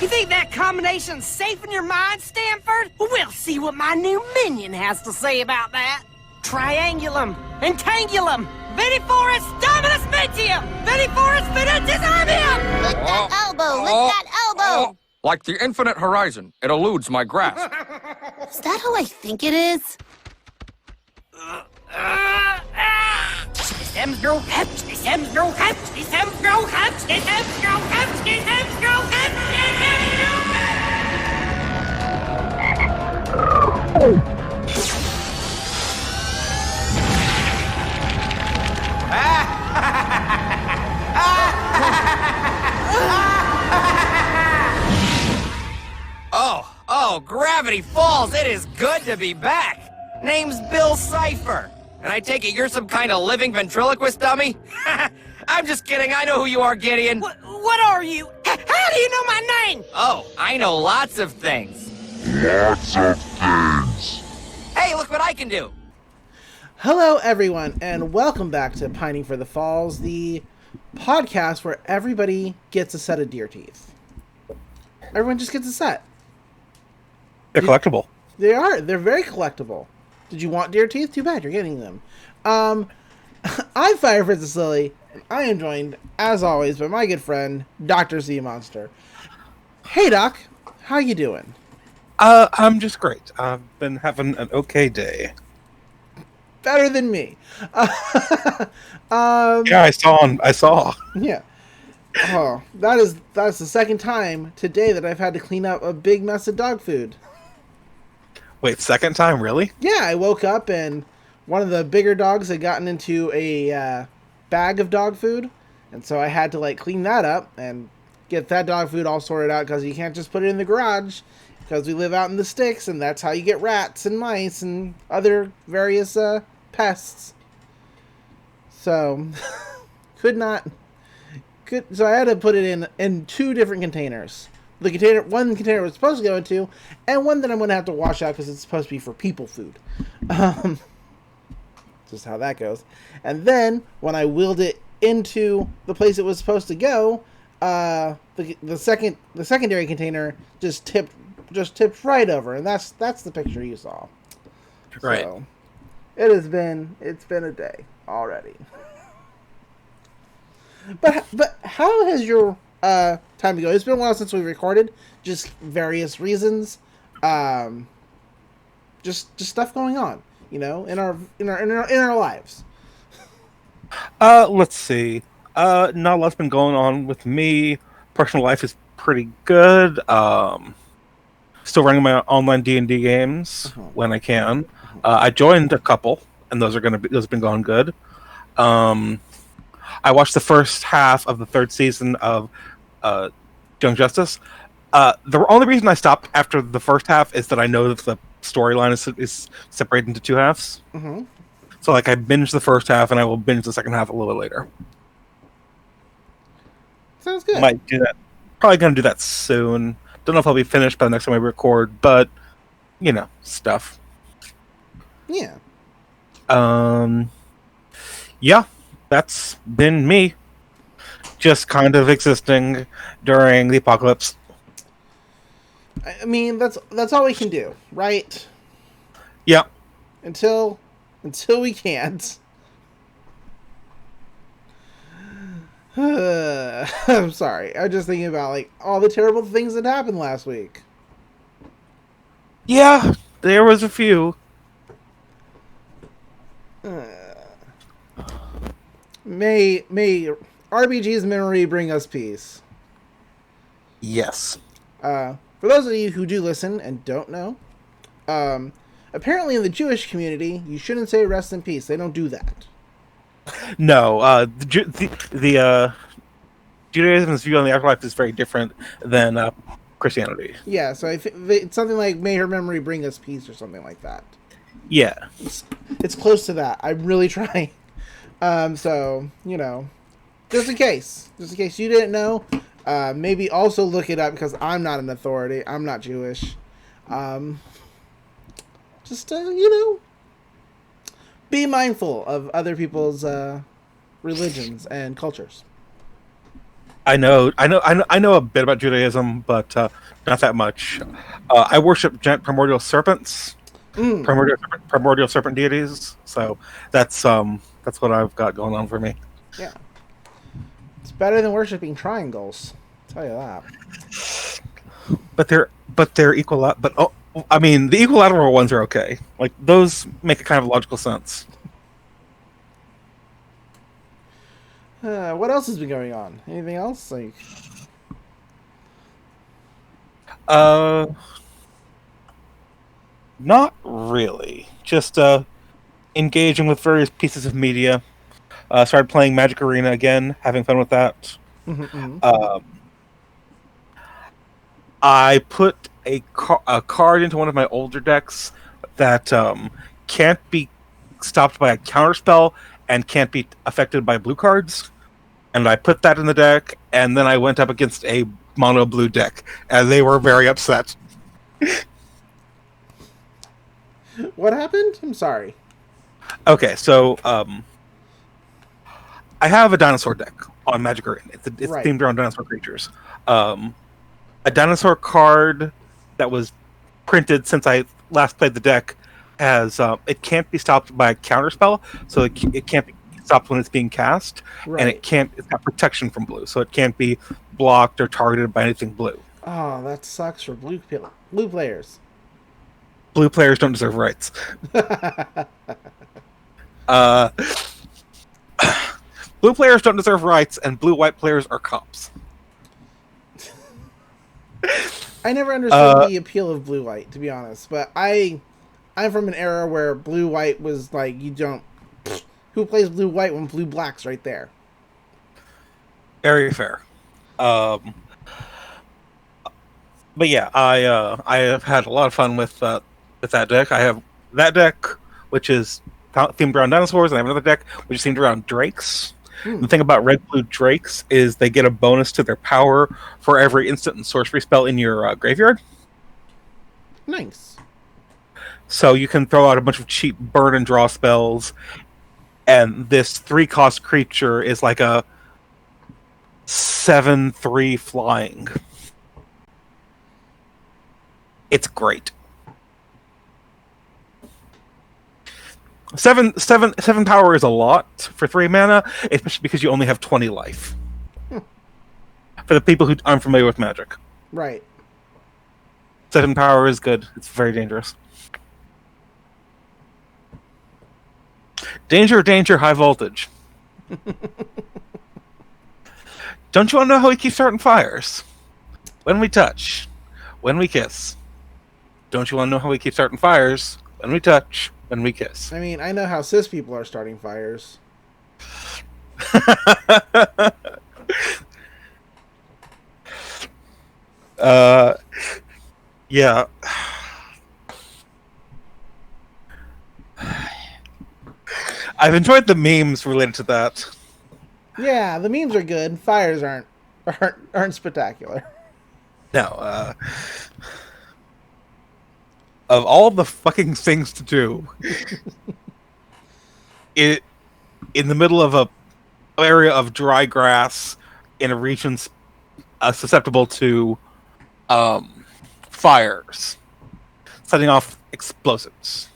You think that combination's safe in your mind, Stanford? We'll see what my new minion has to say about that. Triangulum, Entangulum, Viniforus Dominus Mentium, Viniforus Videntis Armium! Lick that elbow, lick that elbow! Like the infinite horizon, it eludes my grasp. Is that who I think it is? Oh, Gravity Falls, it is good to be back. Name's Bill Cipher. And I take it you're some kind of living ventriloquist dummy? I'm just kidding, I know who you are, Giddeon. What are you? How do you know my name? Oh, I know lots of things. Lots of things. Hey, look what I can do. Hello, everyone, and welcome back to Pining for the Falls, the podcast where everybody gets a set of deer teeth. Everyone just gets a set. They're collectible. They are. They're very collectible. Did you want deer teeth? Too bad, you're getting them. I'm Fire Princess Lily, and I am joined, as always, by my good friend, Dr. Z Monster. Hey, Doc. How you doing? I'm just great. I've been having an okay day. Better than me. Yeah, I saw. Yeah. Oh, that's the second time today that I've had to clean up a big mess of dog food. Wait, second time, really? Yeah, I woke up and one of the bigger dogs had gotten into a bag of dog food, and so I had to clean that up and get that dog food all sorted out because you can't just put it in the garage because we live out in the sticks, and that's how you get rats and mice and other various pests. So so I had to put it in two different containers. One container was supposed to go into, and one that I'm going to have to wash out because it's supposed to be for people food. Just how that goes. And then, when I wheeled it into the place it was supposed to go, the secondary container just tipped right over, and that's the picture you saw. Right. So, it's been a day already. But how has your time ago? It's been a while since we recorded. Just various reasons. Just stuff going on, in our lives. Let's see. Not a lot's been going on with me. Personal life is pretty good. Still running my online D&D games when I can. I joined a couple, and those have been going good. I watched the first half of the third season of Young Justice. The only reason I stopped after the first half is that I know that the storyline is separated into two halves. Mm-hmm. So, I binged the first half, and I will binge the second half a little bit later. Sounds good. Might do that. Probably going to do that soon. Don't know if I'll be finished by the next time I record, but, stuff. Yeah. Yeah, that's been me. Just kind of existing during the apocalypse. I mean, that's all we can do, right? Yeah. Until we can't. I'm sorry. I'm just thinking about all the terrible things that happened last week. Yeah, there was a few. May RBG's memory bring us peace. Yes. For those of you who do listen and don't know, apparently in the Jewish community, you shouldn't say rest in peace. They don't do that. No, the Judaism's view on the afterlife is very different than Christianity. Yeah, so I think it's something like "May her memory bring us peace" or something like that. Yeah, it's close to that. I'm really trying. So just in case you didn't know, maybe also look it up because I'm not an authority. I'm not Jewish. Just be mindful of other people's religions and cultures. I know a bit about Judaism, but not that much. I worship giant primordial serpents, primordial serpent deities. So that's what I've got going on for me. Yeah. It's better than worshipping triangles. I'll tell you that. But they're equal. But I mean, the equilateral ones are okay. Like those make a kind of logical sense. What else has been going on? Anything else? Like, Not really. Just engaging with various pieces of media. Started playing Magic Arena again, having fun with that. I put a card into one of my older decks that can't be stopped by a counterspell and can't be affected by blue cards. And I put that in the deck, and then I went up against a mono blue deck, and they were very upset. what happened? I'm sorry. Okay, so I have a dinosaur deck on Magic Arena. It's Right. themed around dinosaur creatures. A dinosaur card that was printed since I last played the deck has it can't be stopped by a counterspell, so it can't be stopped when it's being cast, and Right. it's got protection from blue, so it can't be blocked or targeted by anything blue. Oh, that sucks for blue players. Blue players don't deserve rights. Uh, blue players don't deserve rights, and blue-white players are cops. I never understood the appeal of blue-white, to be honest. But I'm from an era where blue-white was like, you don't... Who plays blue-white when blue-black's right there? Very fair. But yeah, I have had a lot of fun with that deck. I have that deck, which is themed around dinosaurs, and I have another deck which is themed around drakes. The thing about red-blue drakes is they get a bonus to their power for every instant and sorcery spell in your graveyard. Nice. So you can throw out a bunch of cheap burn and draw spells, and this 3-cost creature is like a 7/3 flying. It's great. Seven power is a lot for 3 mana, especially because you only have 20 life. For the people who aren't familiar with Magic, Right. 7 power is good. It's very dangerous. Danger, danger, high voltage. Don't you want to know how we keep starting fires? When we touch. When we kiss. Don't you want to know how we keep starting fires? When we touch. When we kiss. I mean, I know how cis people are starting fires. Yeah. I've enjoyed the memes related to that. Yeah, the memes are good. Fires aren't spectacular. No, of all the fucking things to do, in the middle of a area of dry grass in a region susceptible to fires, setting off explosives,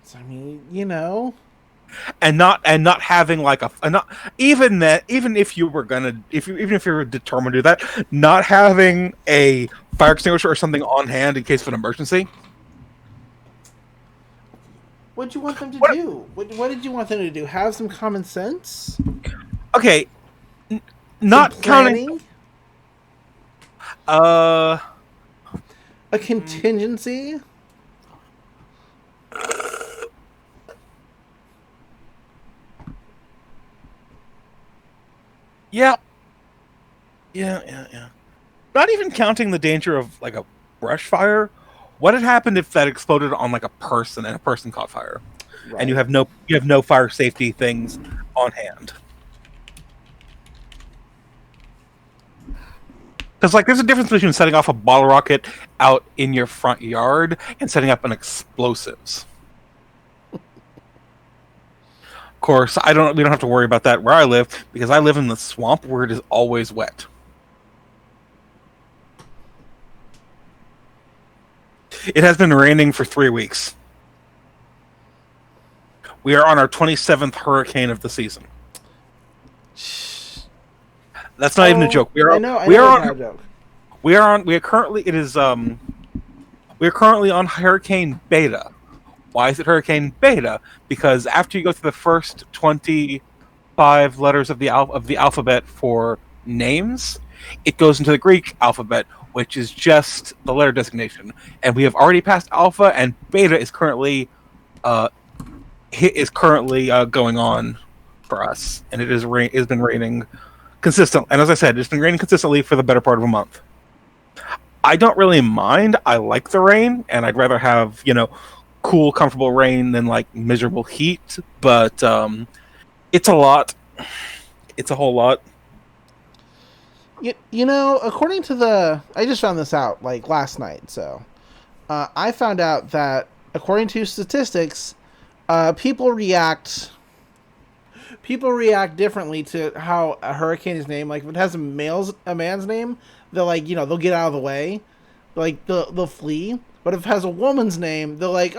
So, I mean, you know, and not having like even if you were determined to do that, not having a fire extinguisher or something on hand in case of an emergency. what do you want them to do? What did you want them to do? Have some common sense? Okay, not counting. A contingency? Yeah. Not even counting the danger of like a brush fire. What had happened if that exploded on like a person and a person caught fire, Right. and you have no fire safety things on hand? Because like there's a difference between setting off a bottle rocket out in your front yard and setting up an explosives. course, we don't have to worry about that where I live because I live in the swamp where it is always wet. It has been raining for 3 weeks. We are on our 27th hurricane of the season. That's not even a joke. We are currently on Hurricane Beta. Why is it Hurricane Beta? Because after you go through the first 25 letters of the alphabet for names, it goes into the Greek alphabet, which is just the letter designation. And we have already passed Alpha, and Beta is currently going on for us, and it has been raining consistent. And as I said, it's been raining consistently for the better part of a month. I don't really mind. I like the rain, and I'd rather have cool, comfortable rain than like miserable heat. But it's a lot. It's a whole lot. According to I just found this out like last night. So I found out that according to statistics, people react differently to how a hurricane is named. Like if it has a man's name, they'll they'll get out of the way, like they'll flee. But if it has a woman's name, they're like,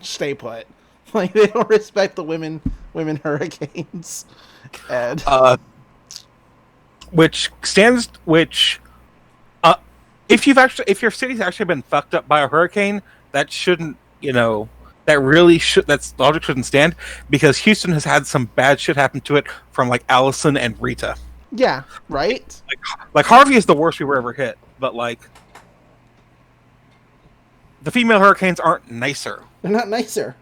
stay put. Like they don't respect the women hurricanes. Ed. If your city's actually been fucked up by a hurricane, that shouldn't, that logic shouldn't stand, because Houston has had some bad shit happen to it from like Allison and Rita. Yeah, right? Like Harvey is the worst we were ever hit, but like the female hurricanes aren't nicer. They're not nicer.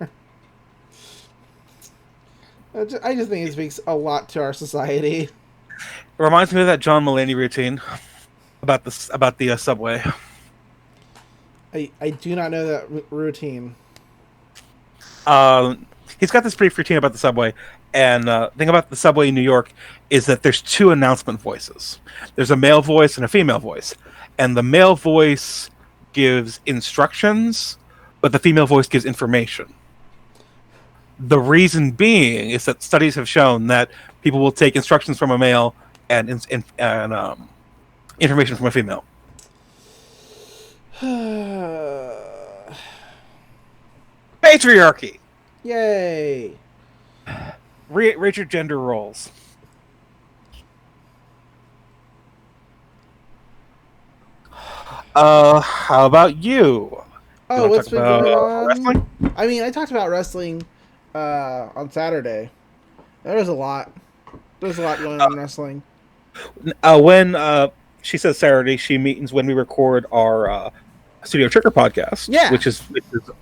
I just think it speaks a lot to our society. It reminds me of that John Mulaney routine about the subway. I do not know that routine. He's got this brief routine about the subway, and the thing about the subway in New York is that there's 2 announcement voices. There's a male voice and a female voice, and the male voice gives instructions, but the female voice gives information. The reason being is that studies have shown that people will take instructions from a male and information from a female. Patriarchy! Yay! Rate your gender roles. How about you? Oh, what's been going on? Wrestling? I mean, I talked about wrestling on Saturday. There was a lot. There's a lot going on in wrestling. When she says Saturday, she means when we record our Studio Trigger podcast, which is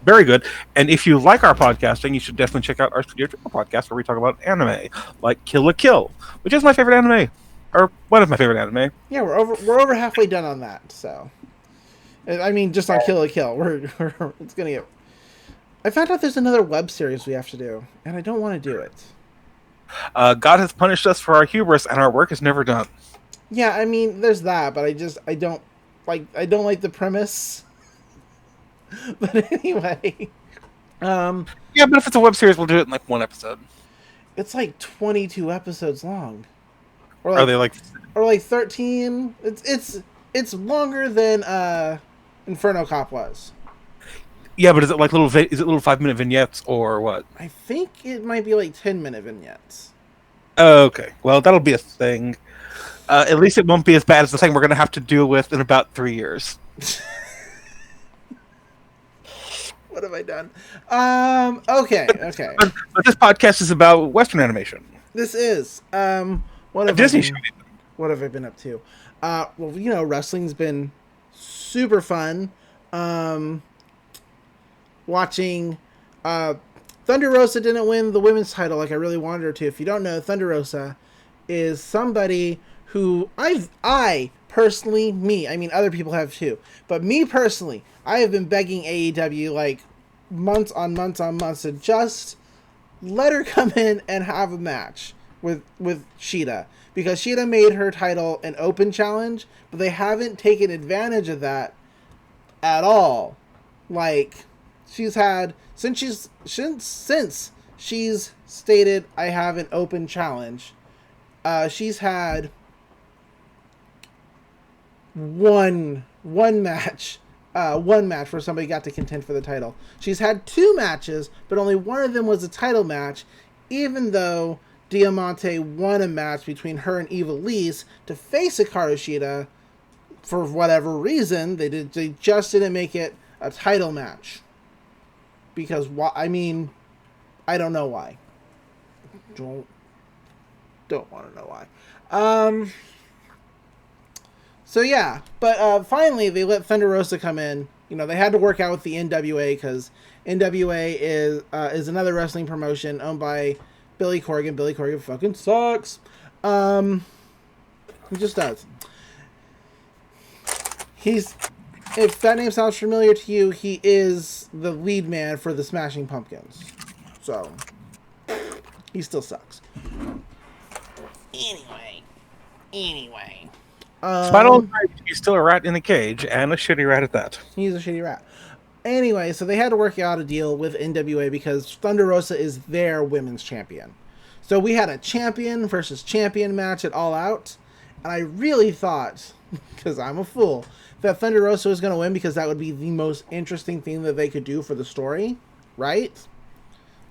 very good. And if you like our podcasting, you should definitely check out our Studio Trigger podcast where we talk about anime, like Kill la Kill, which is my favorite anime, or one of my favorite anime. Yeah, we're over halfway done on that. So, I mean, just on Kill la Kill, it's gonna get. I found out there's another web series we have to do, and I don't want to do it. God has punished us for our hubris, and our work is never done. Yeah, I mean, there's that, but I don't like the premise. But anyway, yeah, but if it's a web series, we'll do it in like 1 episode. It's like 22 episodes long. Or are they like? Or like 13. It's longer than Inferno Cop was. Yeah, but is it like little 5-minute vignettes or what? I think it might be like 10-minute vignettes. Okay, well that'll be a thing. At least it won't be as bad as the thing we're going to have to deal with in about 3 years. What have I done? Okay. But this podcast is about Western animation. This is. What have I been up to? Well, wrestling's been super fun. Watching Thunder Rosa didn't win the women's title like I really wanted her to. If you don't know, Thunder Rosa is somebody who I personally, other people have too, but me personally, I have been begging AEW like months on months to just let her come in and have a match with Shida, because Shida made her title an open challenge, but they haven't taken advantage of that at all. Like, she's had since she's stated, I have an open challenge. She's had one match. One match where somebody got to contend for the title. She's had 2 matches, but only one of them was a title match, even though Diamante won a match between her and Ivelisse to face Hikaru Shida. For whatever reason, they just didn't make it a title match. Because, I mean, I don't know why. Don't want to know why. So yeah, but finally they let Thunder Rosa come in. You know, they had to work out with the NWA because NWA is another wrestling promotion owned by Billy Corgan. Billy Corgan fucking sucks. He just does. If that name sounds familiar to you, he is the lead man for the Smashing Pumpkins. So he still sucks. Anyway. He's still a rat in a cage, and a shitty rat at that. He's a shitty rat. Anyway, so they had to work out a deal with NWA because Thunder Rosa is their women's champion. So we had a champion versus champion match at All Out, and I really thought, because I'm a fool, that Thunder Rosa was going to win because that would be the most interesting thing that they could do for the story, right?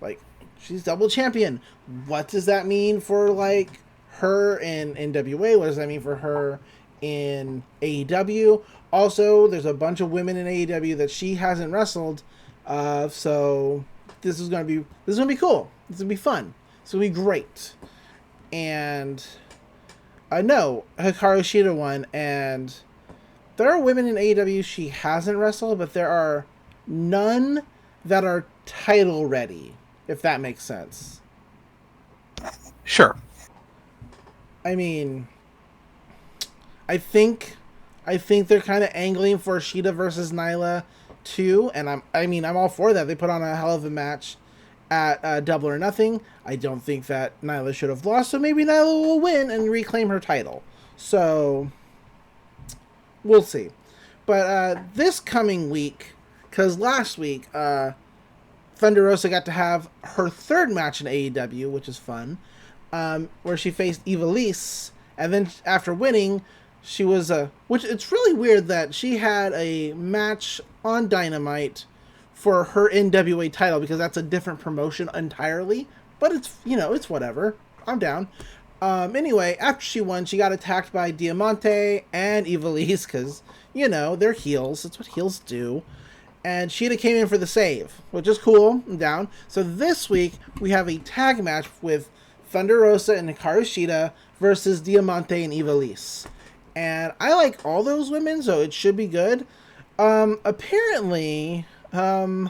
Like, she's double champion. What does that mean for, like, her in NWA? What does that mean for her in AEW? Also, there's a bunch of women in AEW that she hasn't wrestled, so this is gonna be cool. This is gonna be fun. It's gonna be great. And no, Hikaru Shida won, and there are women in AEW she hasn't wrestled, but there are none that are title ready, if that makes sense. Sure. I mean, I think they're kind of angling for Shida versus Nyla too, and I'm all for that. They put on a hell of a match at Double or Nothing. I don't think that Nyla should have lost, so maybe Nyla will win and reclaim her title. So we'll see. But this coming week, because last week Thunder Rosa got to have her 3rd match in AEW, which is fun. Where she faced Ivelisse, and then after winning, she was which it's really weird that she had a match on Dynamite for her NWA title because that's a different promotion entirely. But it's, you know, it's whatever. I'm down. Anyway, after she won, she got attacked by Diamante and Ivelisse because, you know, they're heels. That's what heels do. And Shida came in for the save, which is cool. I'm down. So this week we have a tag match with Thunder Rosa and Hikaru Shida versus Diamante and Ivelisse. And I like all those women, so it should be good. Apparently, through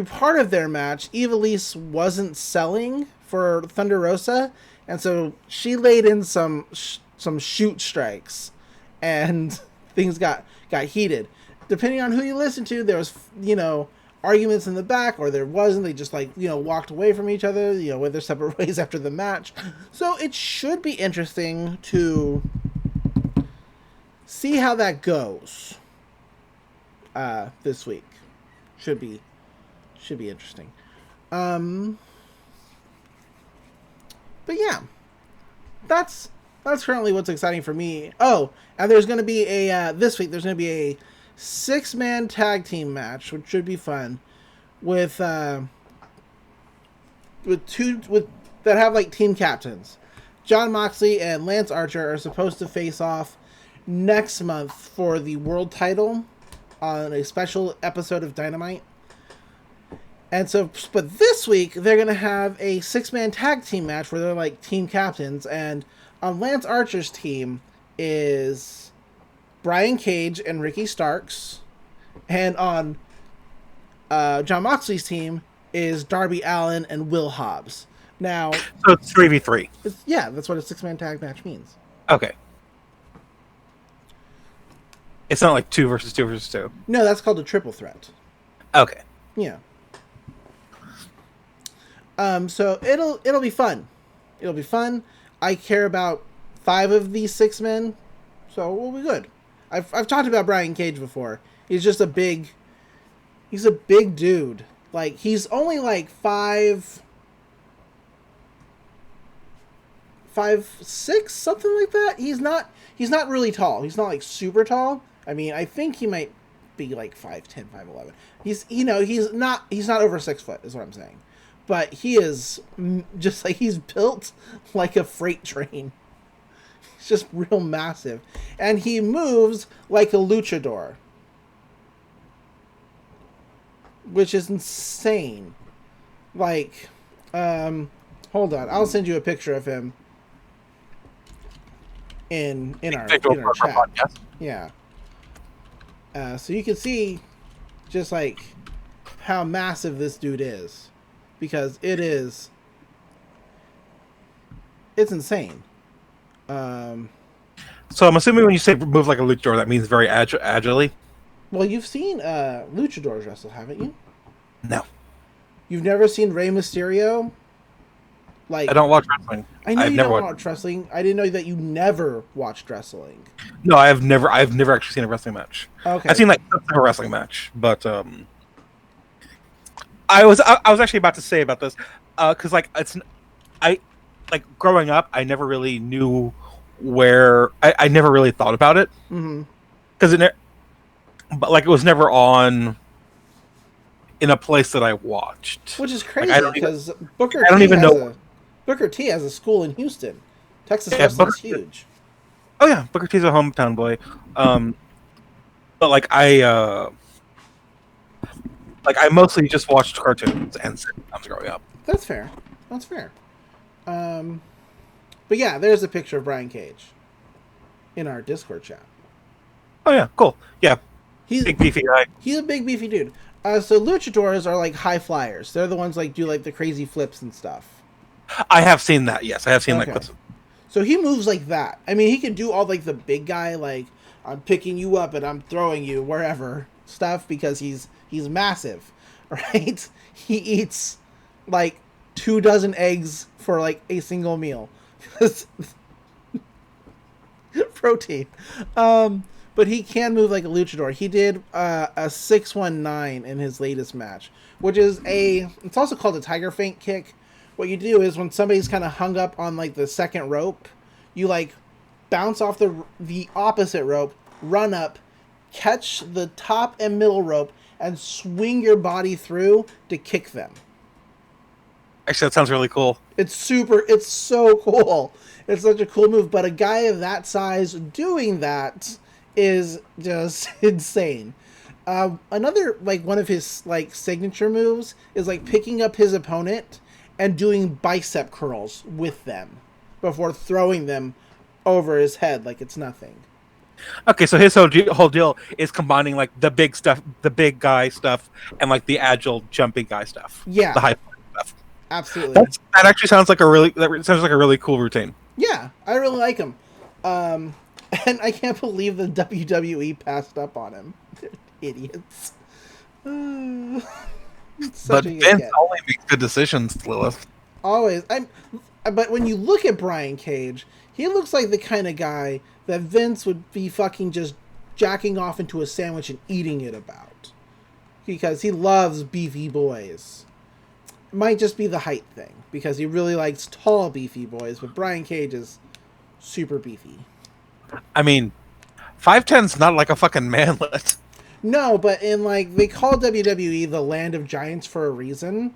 part of their match, Ivelisse wasn't selling for Thunder Rosa, and so she laid in some shoot strikes, and things got heated. Depending on who you listen to, there was, you know, arguments in the back, or there wasn't. They just, like, you know, walked away from each other, you know, went their separate ways after the match. So it should be interesting to see how that goes this week. Should be interesting. But yeah, that's currently what's exciting for me. Oh, and there's going to be this week there's going to be a 6-man tag team match, which should be fun, with that have, like, team captains. Jon Moxley and Lance Archer are supposed to face off next month for the world title on a special episode of Dynamite. And so, but this week they're gonna have a 6-man tag team match where they're, like, team captains, and on Lance Archer's team is Brian Cage and Ricky Starks, and on Jon Moxley's team is Darby Allin and Will Hobbs. Now, so it's 3v3. Yeah, that's what a 6-man tag match means. Okay. It's not like 2 versus 2 versus 2. No, that's called a triple threat. Okay. Yeah. So it'll be fun. It'll be fun. I care about 5 of these 6 men, so we'll be good. I've talked about Brian Cage before. He's a big dude. Like, he's only like 5'6", something like that. He's not really tall. He's not like super tall. I mean, I think he might be like 5'10", 5'11". He's not over 6 foot is what I'm saying. But he is just like, he's built like a freight train. He's just real massive. And he moves like a luchador, which is insane. Like, hold on, I'll send you a picture of him in our chat. Podcast. Yeah. So you can see just like how massive this dude is, because it's insane. So I'm assuming when you say move like a luchador, that means very agilely. Well, you've seen luchadors wrestle, haven't you? No, You've never seen Rey Mysterio? Like, I don't watch wrestling. I know I've you never don't watched. watch wrestling. I didn't know that you never watched wrestling. No, I've never actually seen a wrestling match. Okay. I've seen like a wrestling match, but I was actually about to say about this because like I like growing up, I never really knew where I never really thought about it because but like it was never on in a place that I watched. Which is crazy I don't because Booker T has a school in Houston. Texas wrestling is huge. Oh yeah, Booker T's a hometown boy. But like I mostly just watched cartoons and sitcoms growing up. That's fair. But yeah, there's a picture of Brian Cage in our Discord chat. Oh yeah, cool. Yeah, He's big beefy guy. He's a big beefy dude. So luchadors are like high flyers. They're the ones like do like the crazy flips and stuff. I have seen that. Yes, I have seen Okay. like. So he moves like that. I mean, he can do all like the big guy, like I'm picking you up and I'm throwing you wherever stuff because he's massive, right? He eats like 24 eggs for like a single meal. Protein. But he can move like a luchador. He did a 619 in his latest match, which is it's also called a tiger feint kick. What you do is when somebody's kind of hung up on like the second rope, you like bounce off the opposite rope, run up, catch the top and middle rope, and swing your body through to kick them. Actually, that sounds really cool. It's so cool. It's such a cool move, but a guy of that size doing that is just insane. Another like one of his like signature moves is like picking up his opponent and doing bicep curls with them before throwing them over his head like it's nothing. Okay, so his whole deal is combining like the big stuff, the big guy stuff, and like the agile jumping guy stuff. Yeah. The high stuff. Absolutely. That actually sounds like a really cool routine. Yeah, I really like him. And I can't believe the WWE passed up on him. They're idiots. But Vince only makes good decisions, Lilith. Always. But when you look at Brian Cage, he looks like the kind of guy that Vince would be fucking just jacking off into a sandwich and eating it about. Because he loves beefy boys. It might just be the height thing, because he really likes tall, beefy boys, but Brian Cage is super beefy. I mean, 5'10's not like a fucking manlet. No, but in like, they call WWE the land of giants for a reason.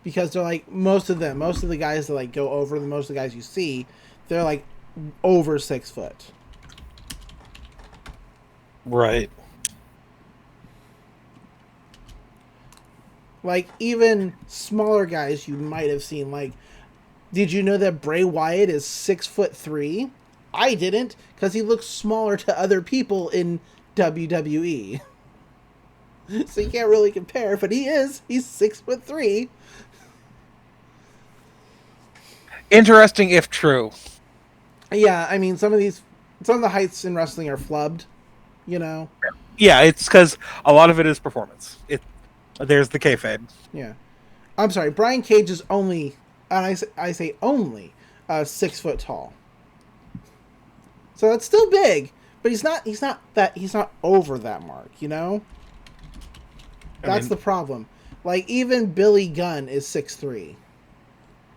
Because they're like, most of the guys that like go over, most of the guys you see, they're like over 6 foot. Right. Like, even smaller guys you might have seen. Like, did you know that Bray Wyatt is 6'3"? I didn't, because he looks smaller to other people in WWE. So you can't really compare, but he's 6'3". Interesting if true. Yeah, I mean, some of the heights in wrestling are flubbed, you know? Yeah, it's because a lot of it is performance. There's the kayfabe. Yeah. I'm sorry, Brian Cage is only, and I say only, 6 foot tall. So that's still big, but he's not over that mark, you know? That's the problem. Like, even Billy Gunn is 6'3",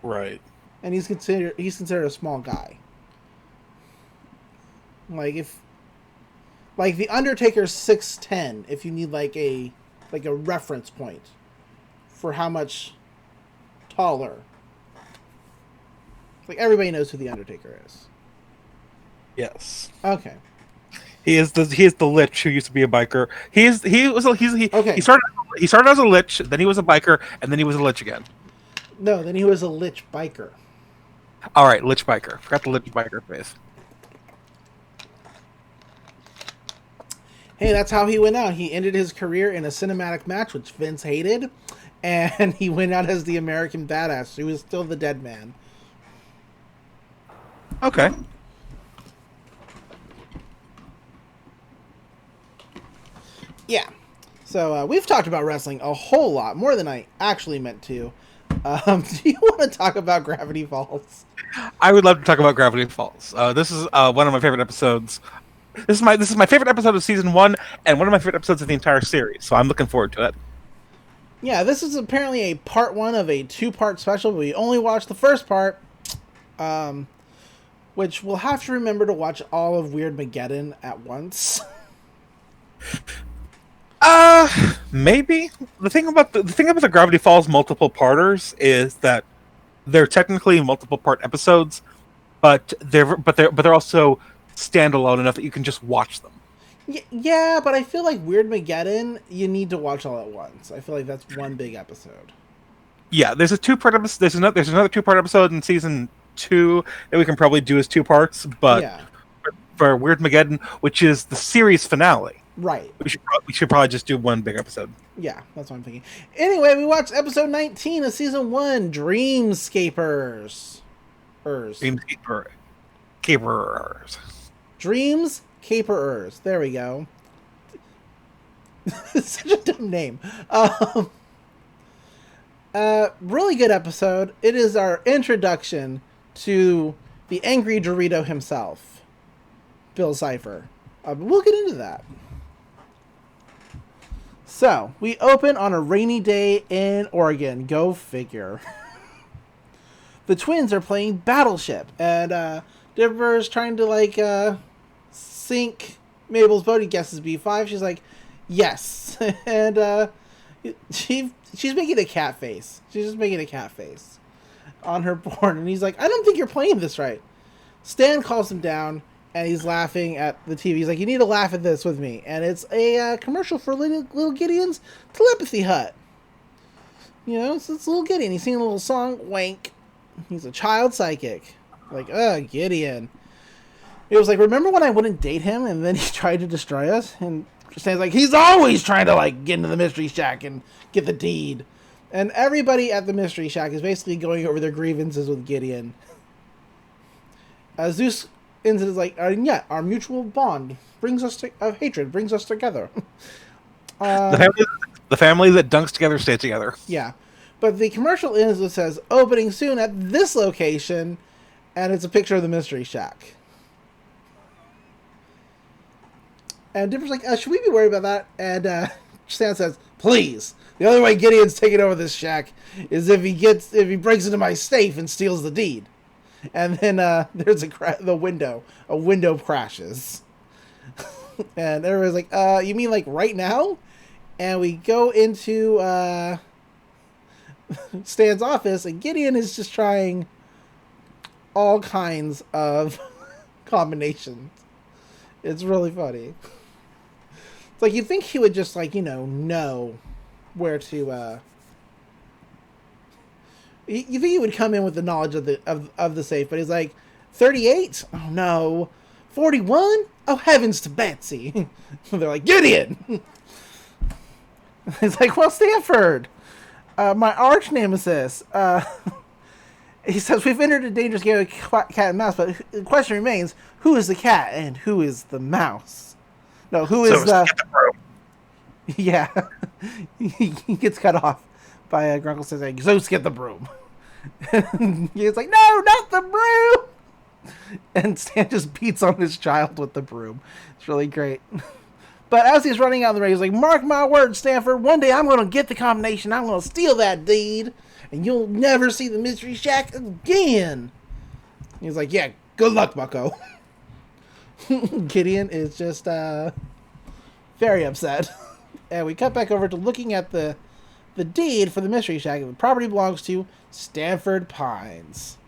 Right. and he's considered a small guy. Like the Undertaker's 6'10", if you need like a reference point for how much taller. Like, everybody knows who the Undertaker is. Yes. Okay. He is the lich who used to be a biker. Okay. He started as a lich, then he was a biker, and then he was a lich again. No, then he was a lich biker. All right, lich biker. Forgot the lich biker face. Hey, that's how he went out. He ended his career in a cinematic match, which Vince hated, and he went out as the American Badass. He was still the dead man. Okay. Yeah. So we've talked about wrestling a whole lot, more than I actually meant to. Do you want to talk about Gravity Falls? I would love to talk about Gravity Falls. This is one of my favorite episodes. This is my favorite episode of season 1, and one of my favorite episodes of the entire series. So I'm looking forward to it. Yeah, this is apparently a part 1 of a 2-part special, but we only watched the first part, which we'll have to remember to watch all of Weird Mageddon at once. Maybe the thing about the Gravity Falls multiple parters is that they're technically multiple part episodes, but they're also standalone enough that you can just watch them. Yeah, but I feel like Weird Mageddon, you need to watch all at once. I feel like that's one big episode. Yeah, there's a 2-part episode. There's another 2-part episode in season 2 that we can probably do as 2 parts. But yeah. For Weird Mageddon, which is the series finale, right, we should probably just do one big episode. Yeah, that's what I'm thinking. Anyway, we watched episode 19 of season 1, Dreamscapers. Dreamscapers. Dreamscapers. There we go. Such a dumb name. Really good episode. It is our introduction to the angry Dorrito himself, Bill Cipher. We'll get into that. So, we open on a rainy day in Oregon. Go figure. The twins are playing Battleship, and Dipper's trying to, sink Mabel's boat. He guesses B5. She's like, yes. And she's making a cat face. She's just making a cat face on her board. And he's like, I don't think you're playing this right. Stan calls him down, and he's laughing at the TV. He's like, you need to laugh at this with me. And it's a commercial for Lil Giddeon's Telepathy Hut. You know, it's Lil Giddeon. He's singing a little song, wank. He's a child psychic. Like, Gideon. It was like, remember when I wouldn't date him and then he tried to destroy us? And Stan's like, he's always trying to, get into the Mystery Shack and get the deed. And everybody at the Mystery Shack is basically going over their grievances with Gideon. Zeus ends it as like, yeah, our mutual bond of hatred brings us together. The family that dunks together stays together. Yeah. But the commercial ends with says, opening soon at this location, and it's a picture of the Mystery Shack. And Dipper's like, should we be worried about that? And Stan says, please. The only way Gideon's taking over this shack is if he breaks into my safe and steals the deed. And then there's a window crashes. And everybody's like, you mean like right now? And we go into Stan's office, and Gideon is just trying all kinds of combinations. It's really funny. It's like, you'd think he would just, know where to, you think he would come in with the knowledge of the safe, but he's like, 38? Oh, no. 41? Oh, heavens to Betsy. They're like, Gideon! He's like, well, Stanford, my arch nemesis, he says, we've entered a dangerous game of cat and mouse, but the question remains, who is the cat and who is the mouse? No, who is the... Yeah. He gets cut off by Grunkle says, like, Zeus, get the broom. And he's like, no, not the broom! And Stan just beats on his child with the broom. It's really great. But as he's running out of the ring, he's like, "Mark my words, Stanford. One day I'm going to get the combination. I'm going to steal that deed, and you'll never see the Mystery Shack again." He's like, "Yeah, good luck, bucko." Giddeon is just very upset. And we cut back over to looking at the deed for the Mystery Shack. The property belongs to Stanford Pines.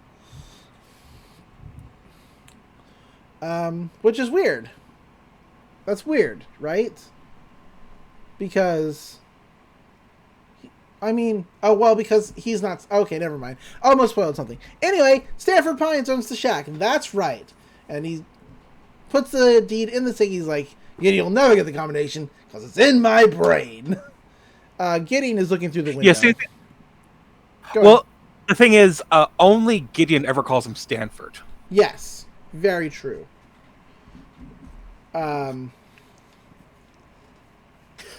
Which is weird. That's weird, right? Because... because he's not... Okay, never mind. Almost spoiled something. Anyway, Stanford Pines owns the shack. That's right. And he puts the deed in the thing. He's like, "You'll never get the combination because it's in my brain." Giddeon is looking through the window. Yes. Well, the thing is, only Giddeon ever calls him Stanford. Yes, very true.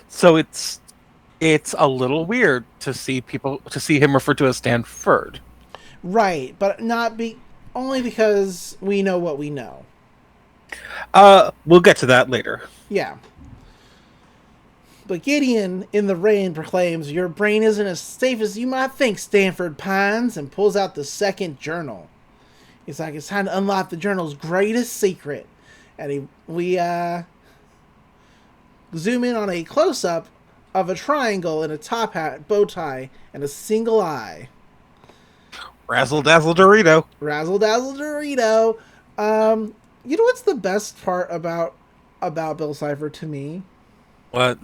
So it's a little weird to see him referred to as Stanford. Right, but only because we know what we know. We'll get to that later. Yeah. But Giddeon, in the rain, proclaims, "Your brain isn't as safe as you might think, Stanford Pines," and pulls out the second journal. He's like, "It's time to unlock the journal's greatest secret." And we zoom in on a close-up of a triangle in a top hat, bow tie, and a single eye. Razzle Dazzle Dorrito. Razzle Dazzle Dorrito. You know what's the best part about Bill Cipher to me? What?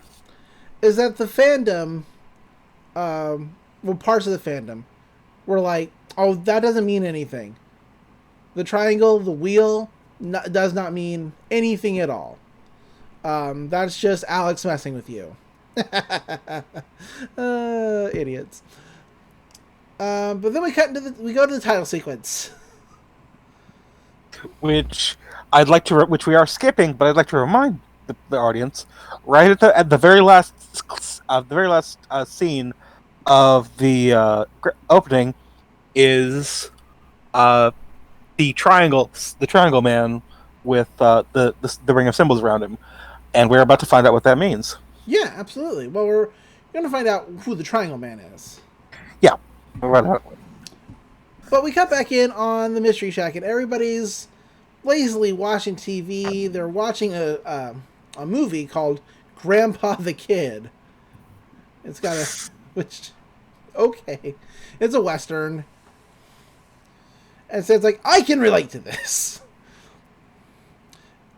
Is that the fandom, parts of the fandom were like, "Oh, that doesn't mean anything. The triangle, the wheel, does not mean anything at all. That's just Alex messing with you." Idiots. But then we go to the title sequence, which we are skipping, but I'd like to remind the audience, right at the very last scene of the opening is the triangle man with the ring of symbols around him, and we're about to find out what that means. Yeah, absolutely. Well, we're going to find out who the Triangle Man is. Yeah, right out. But we cut back in on the Mystery Shack, and everybody's lazily watching TV. They're watching a movie called Grandpa the Kid. It's got okay. It's a Western. And so it's like, I can relate to this.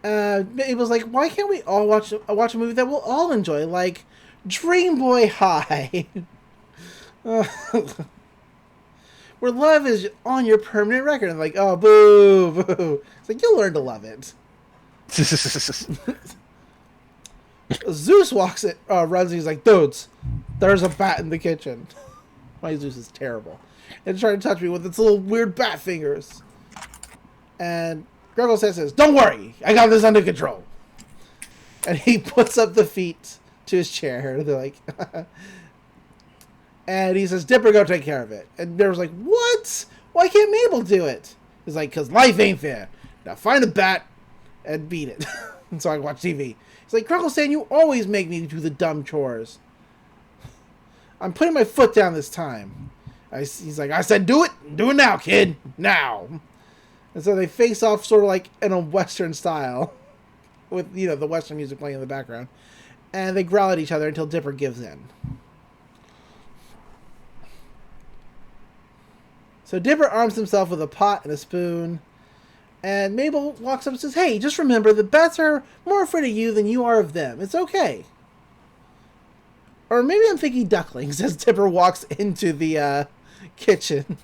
It was like, why can't we all watch a movie that we'll all enjoy, like Dream Boy High, where love is on your permanent record? And like, oh, boo, boo. It's like, you'll learn to love it. Zeus runs and he's like, "Dudes, there's a bat in the kitchen." My Zeus is terrible. It's trying to touch me with its little weird bat fingers. And Gregor says, "Don't worry, I got this under control." And he puts up the feet to his chair. They're like, and he says, "Dipper, go take care of it." And Dipper's like, "What? Why can't Mabel do it?" He's like, "'Cause life ain't fair. Now find a bat and beat it." And so I can watch TV. He's like, "Grunkle saying you always make me do the dumb chores. I'm putting my foot down this time." He's like, "I said do it. Do it now, kid. Now." And so they face off sort of like in a Western style with, the Western music playing in the background. And they growl at each other until Dipper gives in. So Dipper arms himself with a pot and a spoon. And Mabel walks up and says, "Hey, just remember, the bats are more afraid of you than you are of them. It's okay." Or maybe I'm thinking ducklings as Dipper walks into the kitchen.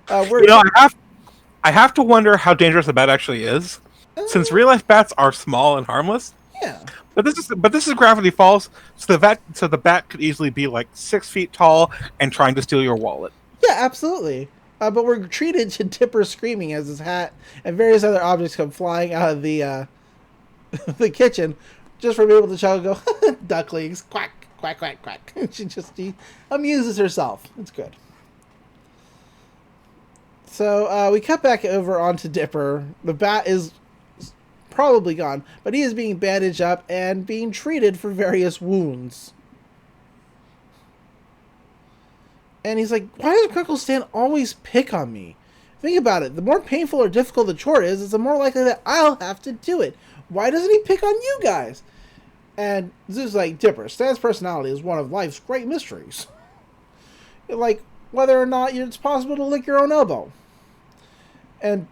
I have to wonder how dangerous a bat actually is, since real life bats are small and harmless. Yeah. But this is Gravity Falls, so the bat could easily be like 6 feet tall and trying to steal your wallet. Yeah, absolutely. But we're treated to Dipper screaming as his hat and various other objects come flying out of the the kitchen, just for me able to chuckle and go, "Ducklings, quack, quack, quack, quack." She amuses herself. It's good. So we cut back over onto Dipper. The bat is probably gone, but he is being bandaged up and being treated for various wounds. And he's like, why does Uncle Stan always pick on me? Think about it. The more painful or difficult the chore is, it's the more likely that I'll have to do it. Why doesn't he pick on you guys? And Zeus is like, Dipper, Stan's personality is one of life's great mysteries. Like, whether or not it's possible to lick your own elbow. And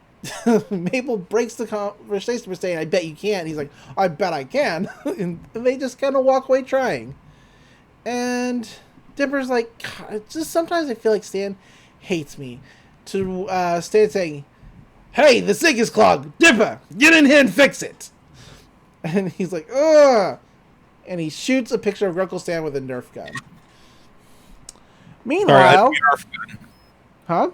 Mabel breaks the conversation by saying, I bet you can. He's like, I bet I can. And they just kind of walk away trying. And Dipper's like, God, just sometimes I feel like Stan hates me. To Stan saying, hey, the sink is clogged. Dipper, get in here and fix it. And he's like, ugh. And he shoots a picture of Uncle Stan with a Nerf gun. Meanwhile... Sorry, a Nerf gun. Huh?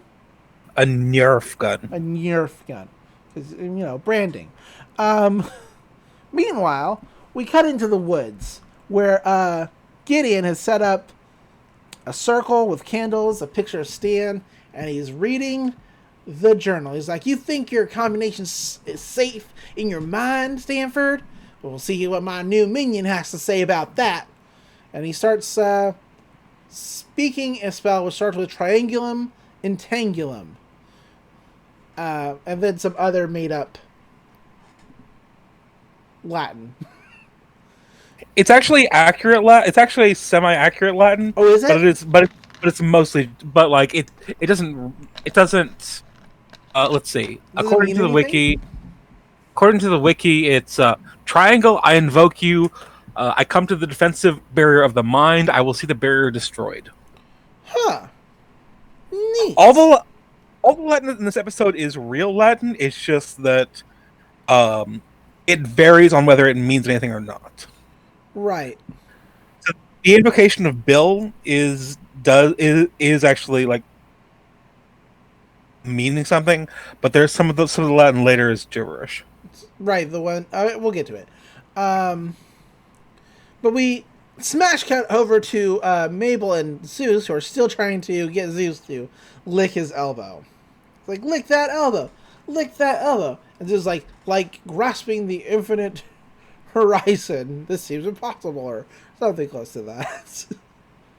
A Nerf gun. A Nerf gun. Because, branding. Meanwhile, we cut into the woods, where Giddeon has set up a circle with candles, a picture of Stan, and he's reading the journal. He's like, you think your combination is safe in your mind, Stanford? Well, we'll see what my new minion has to say about that. And he starts speaking a spell which starts with Triangulum Intangulum. And then some other made-up Latin. It's actually accurate Latin. It's actually semi-accurate Latin. Oh, is it? But it's mostly. But like it doesn't. Let's see. According to the wiki, it's triangle. I invoke you. I come to the defensive barrier of the mind. I will see the barrier destroyed. Huh. Neat. All the Latin in this episode is real Latin. It's just that it varies on whether it means anything or not. Right. So the invocation of Bill is actually like meaning something, but there's some of the Latin later is gibberish. Right, the one we'll get to it. But we smash cut over to Mabel and Zeus, who are still trying to get Zeus to lick his elbow. It's like, lick that elbow, lick that elbow, and Zeus is like grasping the infinite horizon. This seems impossible, or something close to that.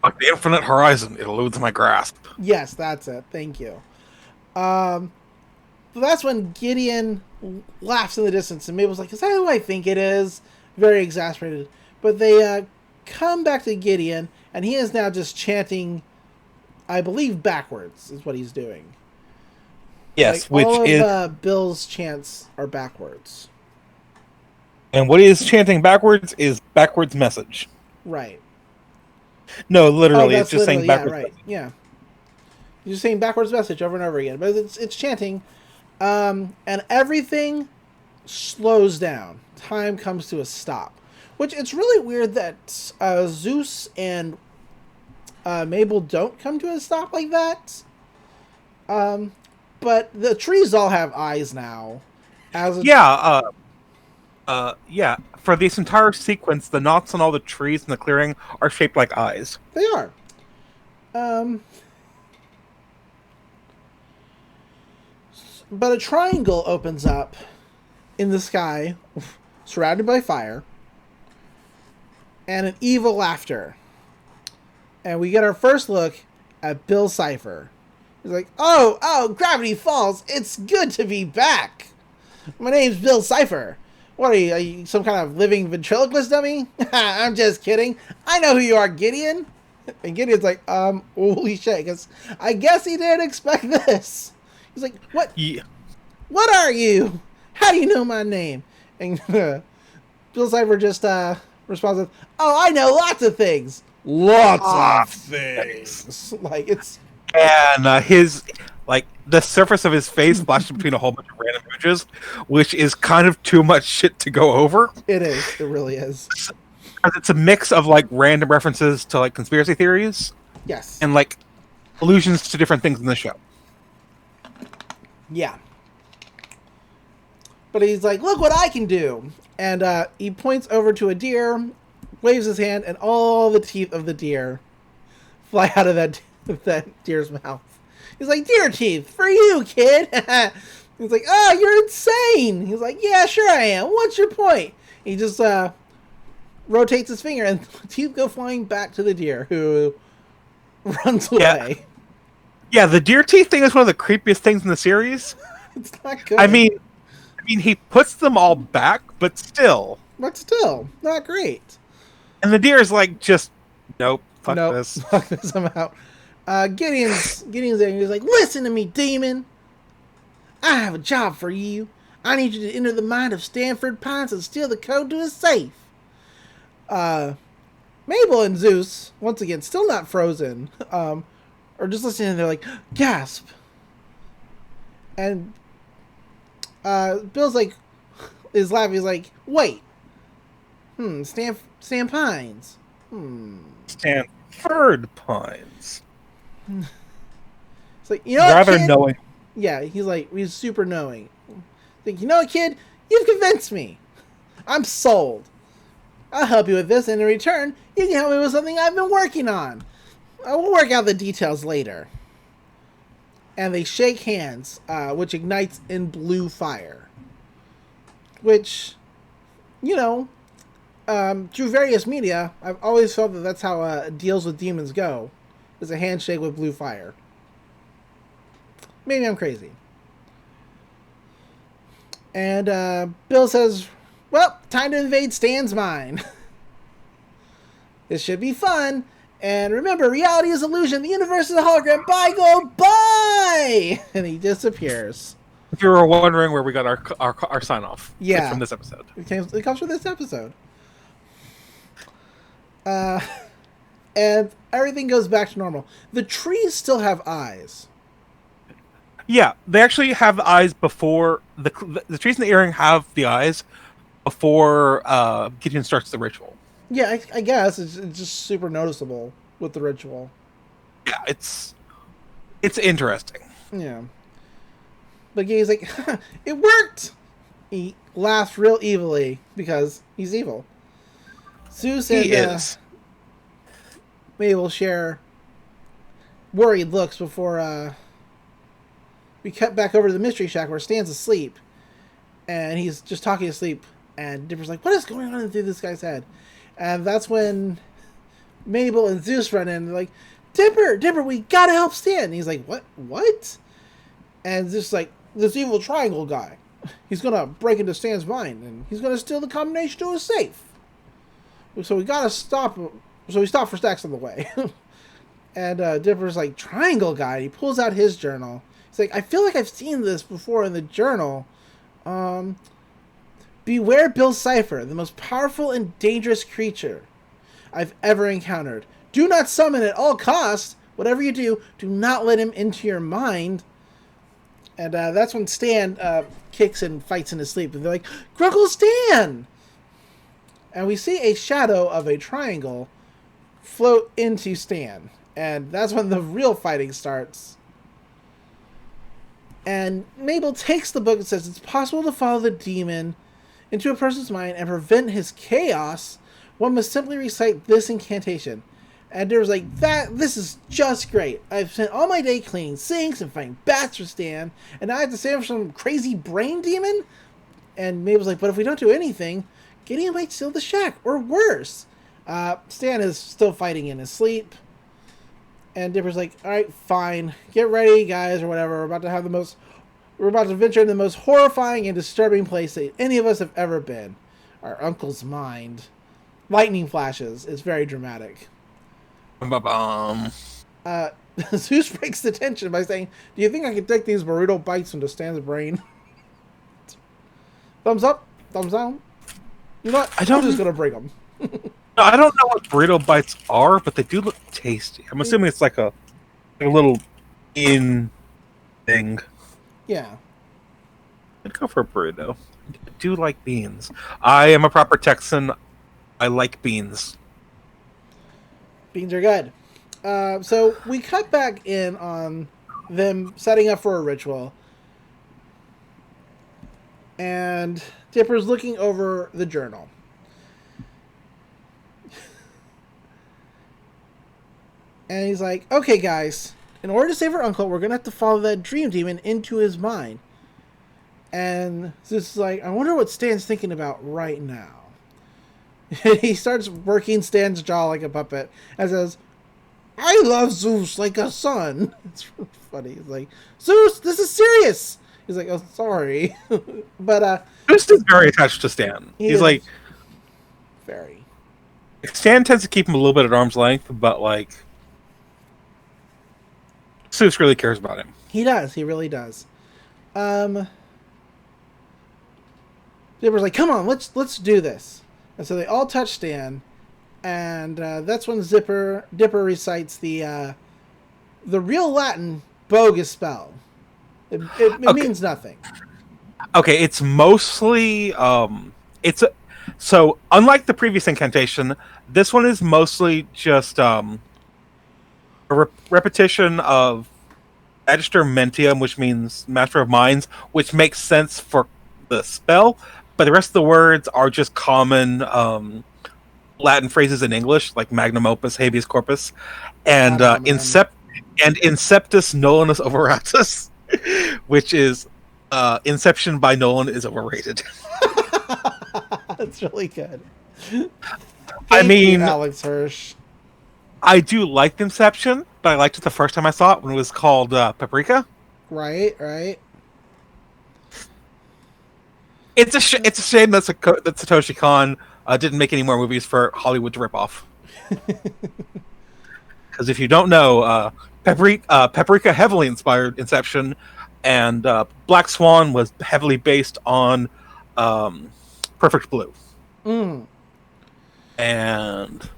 Like the infinite horizon, it eludes my grasp. Yes, that's it. Thank you. But that's when Giddeon laughs in the distance, and Mabel's like, is that who I think it is? Very exasperated. But they come back to Giddeon, and he is now just chanting, I believe, backwards, is what he's doing. Yes, like, which is... Bill's chants are backwards. And what he is chanting backwards is backwards message. Right. No, literally, it's just saying backwards message. Yeah. You're saying backwards message over and over again. But it's chanting. And everything slows down. Time comes to a stop. Which, it's really weird that Zeus and Mabel don't come to a stop like that. But the trees all have eyes now. Yeah, for this entire sequence, the knots on all the trees in the clearing are shaped like eyes. They are. But a triangle opens up in the sky, surrounded by fire, and an evil laughter. And we get our first look at Bill Cipher. He's like, oh, Gravity Falls, it's good to be back. My name's Bill Cipher. What are you some kind of living ventriloquist dummy? I'm just kidding. I know who you are, Giddeon. And Gideon's like, holy shit, because I guess he didn't expect this. He's like, what? Yeah. What are you? How do you know my name? And Bill Cipher just responds with, oh, I know lots of things. Lots of things. Like, it's... And the surface of his face flashes between a whole bunch of random images, which is kind of too much shit to go over. It is. It really is. It's a mix of random references to conspiracy theories. Yes. And allusions to different things in the show. Yeah. But he's like, look what I can do. And he points over to a deer, waves his hand, and all the teeth of the deer fly out of that deer's mouth. He's like, deer teeth, for you, kid. He's like, "Ah, you're insane." He's like, "Yeah, sure I am. What's your point?" He just rotates his finger, and teeth go flying back to the deer, who runs away. Yeah, the deer teeth thing is one of the creepiest things in the series. It's not good. I mean, he puts them all back, but still. But still, not great. And the deer is like, just, nope, fuck Nope, this. fuck this, I'm out. Gideon's there, and he's like, "Listen to me, demon. I have a job for you. I need you to enter the mind of Stanford Pines and steal the code to his safe." Mabel and Zeus, once again, still not frozen, are just listening, and they're like, gasp. And Bill's like, is laughing. He's like, "Wait. Stan Pines. Stanford Pines. It's like, you know what, Rather kid?" knowing. Yeah, he's super knowing. Think, "You know what, kid? You've convinced me. I'm sold. I'll help you with this, and in return, you can help me with something I've been working on. I will work out the details later." And they shake hands, which ignites in blue fire. Which, you know, through various media, I've always felt that that's how deals with demons go, is a handshake with blue fire. Maybe I'm crazy. And Bill says, "Well, time to invade Stan's mind. This should be fun. And remember, reality is illusion. The universe is a hologram. Bye, go, bye!" And he disappears. If you were wondering where we got our sign off, Yeah. it's from this episode. It comes from this episode. And everything goes back to normal. The trees still have eyes. Yeah, they actually have the eyes before the trees in the earring have the eyes before Gideon starts the ritual. Yeah, I guess it's just super noticeable with the ritual. Yeah, it's interesting. Yeah. But he's like, "It worked!" He laughs real evilly because he's evil. Zeus and He is. Mabel share worried looks before we cut back over to the mystery shack where Stan's asleep. And he's just talking asleep. And Dipper's like, "What is going on through this guy's head?" And that's when Mabel and Zeus run in. And they're like, Dipper, we gotta help Stan." And he's like, What? And Zeus like, "This evil triangle guy. He's gonna break into Stan's mind, and he's gonna steal the combination to his safe. So we gotta stop him." So we stop for Stacks on the way. And Dipper's like, "Triangle guy." He pulls out his journal. He's like, "I feel like I've seen this before in the journal. Beware Bill Cipher, the most powerful and dangerous creature I've ever encountered. Do not summon at all costs. Whatever you do, do not let him into your mind." And that's when Stan kicks and fights in his sleep. And they're like, "Grunkle Stan!" And we see a shadow of a triangle float into Stan. And that's when the real fighting starts. And Mabel takes the book and says, "It's possible to follow the demon into a person's mind and prevent his chaos. One must simply recite this incantation." And there was like, this is just great. I've spent all my day cleaning sinks and fighting bats for Stan, and now I have to save him from some crazy brain demon? And Mabel's like, "But if we don't do anything, Gideon might steal the shack, or worse." Stan is still fighting in his sleep. And Dipper's like, "All right, fine. Get ready, guys, or whatever. We're about to venture into the most horrifying and disturbing place that any of us have ever been. Our uncle's mind." Lightning flashes. It's very dramatic. Zeus breaks the tension by saying, "Do you think I can take these burrito bites into Stan's brain?" Thumbs up, thumbs down. You know what? I'm just gonna break them. I don't know what burrito bites are, but they do look tasty. I'm assuming it's like a little thing. Yeah. I'd go for a burrito. I do like beans. I am a proper Texan. I like beans. Beans are good. So we cut back in on them setting up for a ritual. And Dipper's looking over the journal. And he's like, "Okay, guys, in order to save our uncle, we're going to have to follow that dream demon into his mind. And Zeus is like, I wonder what Stan's thinking about right now. And he starts working Stan's jaw like a puppet and says, I love Zeus like a son. It's really funny. He's like, Zeus, this is serious. He's like, oh, sorry. But Zeus is very attached to Stan. He's like, very. Stan tends to keep him a little bit at arm's length, but like, Zeus really cares about him. He does. He really does. Dipper's like, come on, let's do this. And so they all touch Stan, and that's when Dipper recites the real Latin bogus spell. It means nothing. Okay, it's mostly so unlike the previous incantation, this one is mostly just a repetition of Magister Mentium, which means Master of Minds, which makes sense for the spell, but the rest of the words are just common Latin phrases in English, like magnum opus, habeas corpus, and inceptus nolinus overatus, which is Inception by Nolan is overrated. That's really good. I mean, Alex Hirsch. I do like Inception, but I liked it the first time I saw it when it was called Paprika. Right. It's a shame that Satoshi Kon didn't make any more movies for Hollywood to rip off. Because if you don't know, Paprika heavily inspired Inception, and Black Swan was heavily based on Perfect Blue. And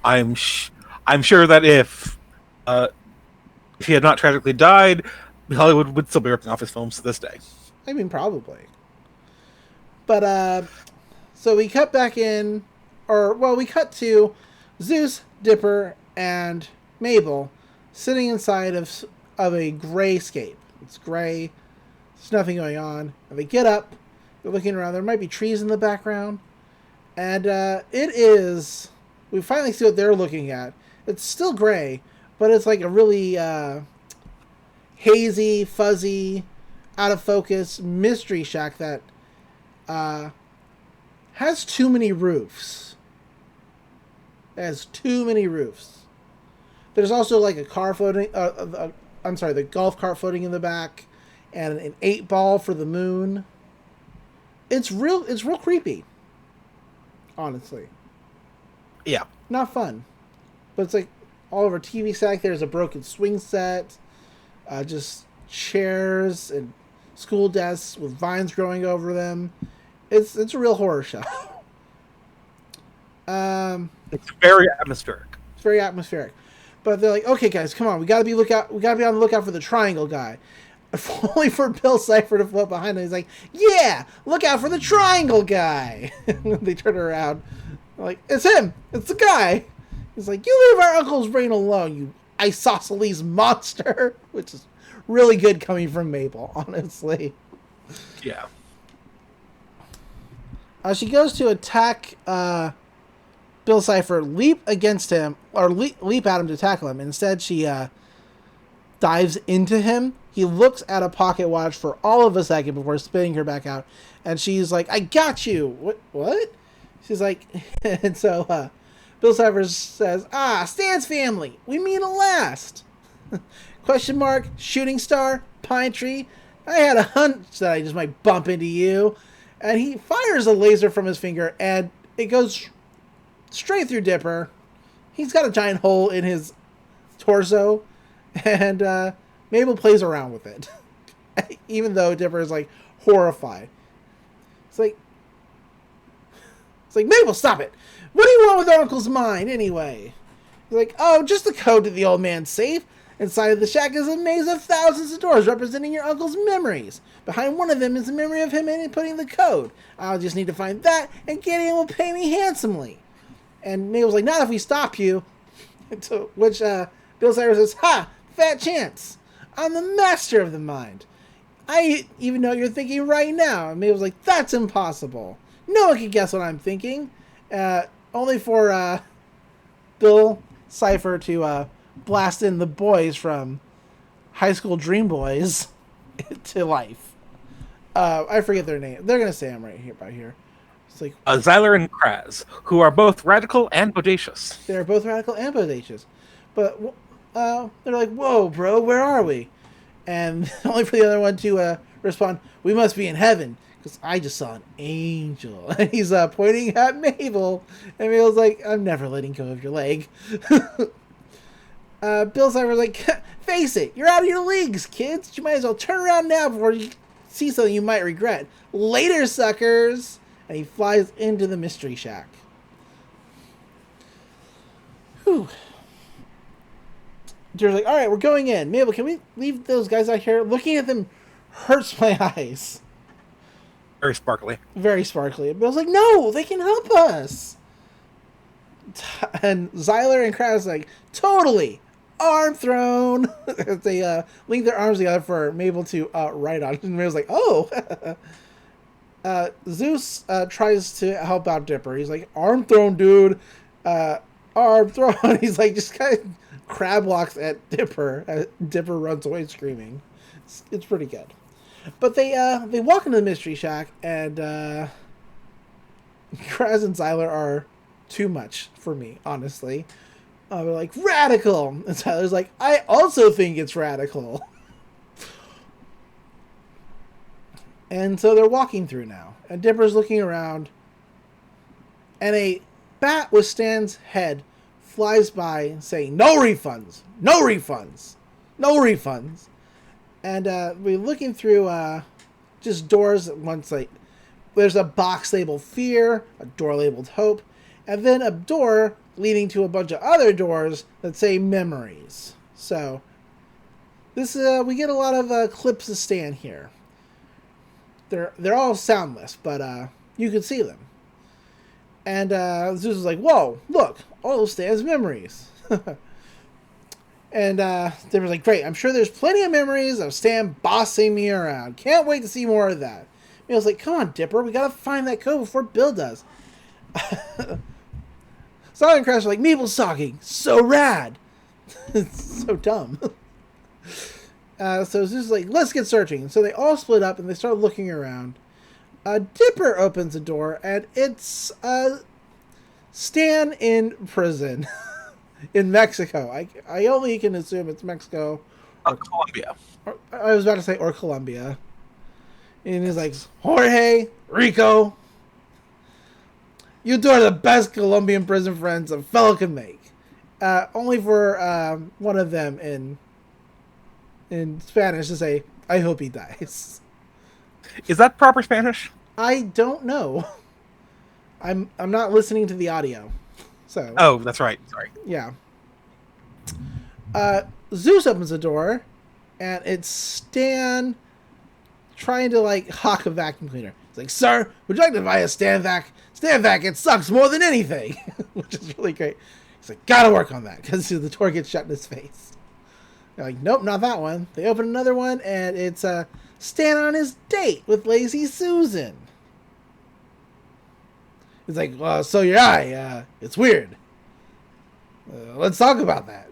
I'm sure that if he had not tragically died, Hollywood would still be ripping off his films to this day. I mean, probably. But so we cut back in, we cut to Zeus, Dipper, and Mabel sitting inside of a gray scape. It's gray. There's nothing going on. And they get up. They're looking around. There might be trees in the background. And it is... We finally see what they're looking at. It's still gray, but it's like a really hazy, fuzzy, out of focus mystery shack that has too many roofs. It has too many roofs. There's also like a car floating... the golf cart floating in the back, and an 8-ball for the moon. It's real creepy. Honestly. Yeah. Not fun. But it's like all over TV set. There's a broken swing set. Just chairs and school desks with vines growing over them. It's a real horror show. It's very atmospheric. It's very atmospheric. But they're like, okay, guys, come on. We gotta be on the lookout for the triangle guy. If only for Bill Cipher to float behind him. He's like, yeah, look out for the triangle guy. They turn around. They're like, it's him. It's the guy. He's like, you leave our uncle's brain alone, you isosceles monster. Which is really good coming from Mabel, honestly. Yeah. She goes to attack Bill Cipher, leap against him, or leap at him to tackle him. Instead, she dives into him. He looks at a pocket watch for all of a second before spitting her back out. And she's like, I got you. What? She's like, and so Bill Cipher says, Stan's family. We meet at last. Question mark, shooting star, pine tree. I had a hunch that I just might bump into you. And he fires a laser from his finger, and it goes straight through Dipper. He's got a giant hole in his torso, and Mabel plays around with it. Even though Dipper is, like, horrified. It's like, Mabel, stop it! What do you want with our uncle's mind, anyway? He's like, oh, just the code to the old man's safe. Inside of the shack is a maze of thousands of doors representing your uncle's memories. Behind one of them is a memory of him inputting the code. I'll just need to find that, and Gideon will pay me handsomely. And Mabel's like, not if we stop you. To which Bill Cipher says, ha! Fat chance! I'm the master of the mind. I even know what you're thinking right now. And Mabel's like, that's impossible. No one can guess what I'm thinking. Only for Bill Cipher to blast in the boys from High School Dream Boys to life. I forget their name. They're gonna say them right here by here. It's like Xyler and Kraz, who are both radical and bodacious. they're both radical and bodacious, but they're like, "Whoa, bro, where are we?" And only for the other one to respond, "We must be in heaven, because I just saw an angel." And he's pointing at Mabel, and Mabel's like, "I'm never letting go of your leg." Bill Cipher's like, "Face it, you're out of your leagues, kids. You might as well turn around now before you see something you might regret. Later, suckers!" And he flies into the Mystery Shack. Whew. Jerry's like, "All right, we're going in. Mabel, can we leave those guys out here? Looking at them hurts my eyes." Very sparkly. Very sparkly. And Bill's like, "No, they can help us." And Xyler and Kraz like, "Totally. Arm thrown." They link their arms together for Mabel to ride on. And Mabel's like, "Oh." Zeus tries to help out Dipper. He's like, "Arm thrown, dude. Arm thrown." He's like, just kind of crab walks at Dipper. Dipper runs away screaming. It's pretty good. But they walk into the Mystery Shack, and Kraz and Xyler are too much for me, honestly. They're like, "Radical!" And Xyler's like, "I also think it's radical." And so they're walking through now, and Dipper's looking around, and a bat with Stan's head flies by saying, "No refunds! No refunds! No refunds!" And we're looking through just doors. Once like there's a box labeled fear, a door labeled hope, and then a door leading to a bunch of other doors that say memories. So this we get a lot of clips of Stan here. They're all soundless, but you can see them. And Zeus is like, "Whoa, look, all of Stan's memories." And Dipper's like, "Great, I'm sure there's plenty of memories of Stan bossing me around. Can't wait to see more of that." I was like, "Come on, Dipper, we gotta find that code before Bill does." Sonic and Crash are like, "Mabel's talking, so rad." It's so dumb. So Zeus is like, "Let's get searching." So they all split up and they start looking around. Dipper opens the door, and it's Stan in prison in Mexico. I only can assume it's Mexico. Colombia. I was about to say, or Colombia. And he's like, "Jorge, Rico, you two are the best Colombian prison friends a fellow can make." Only for one of them in Spanish to say, "I hope he dies." Is that proper Spanish? I don't know. I'm not listening to the audio. So Oh, that's right. Sorry. yeah. Zeus opens the door, and it's Stan trying to like hawk a vacuum cleaner. It's like, "Sir, would you like to buy a Stan vac? Stan vac, it sucks more than anything," which is really great. He's like, "Gotta work on that," because the door gets shut in his face. They're like, "Nope, not that one." They open another one, and it's Stan on his date with Lazy Susan. He's like, "Well, so your eye, it's weird. Let's talk about that."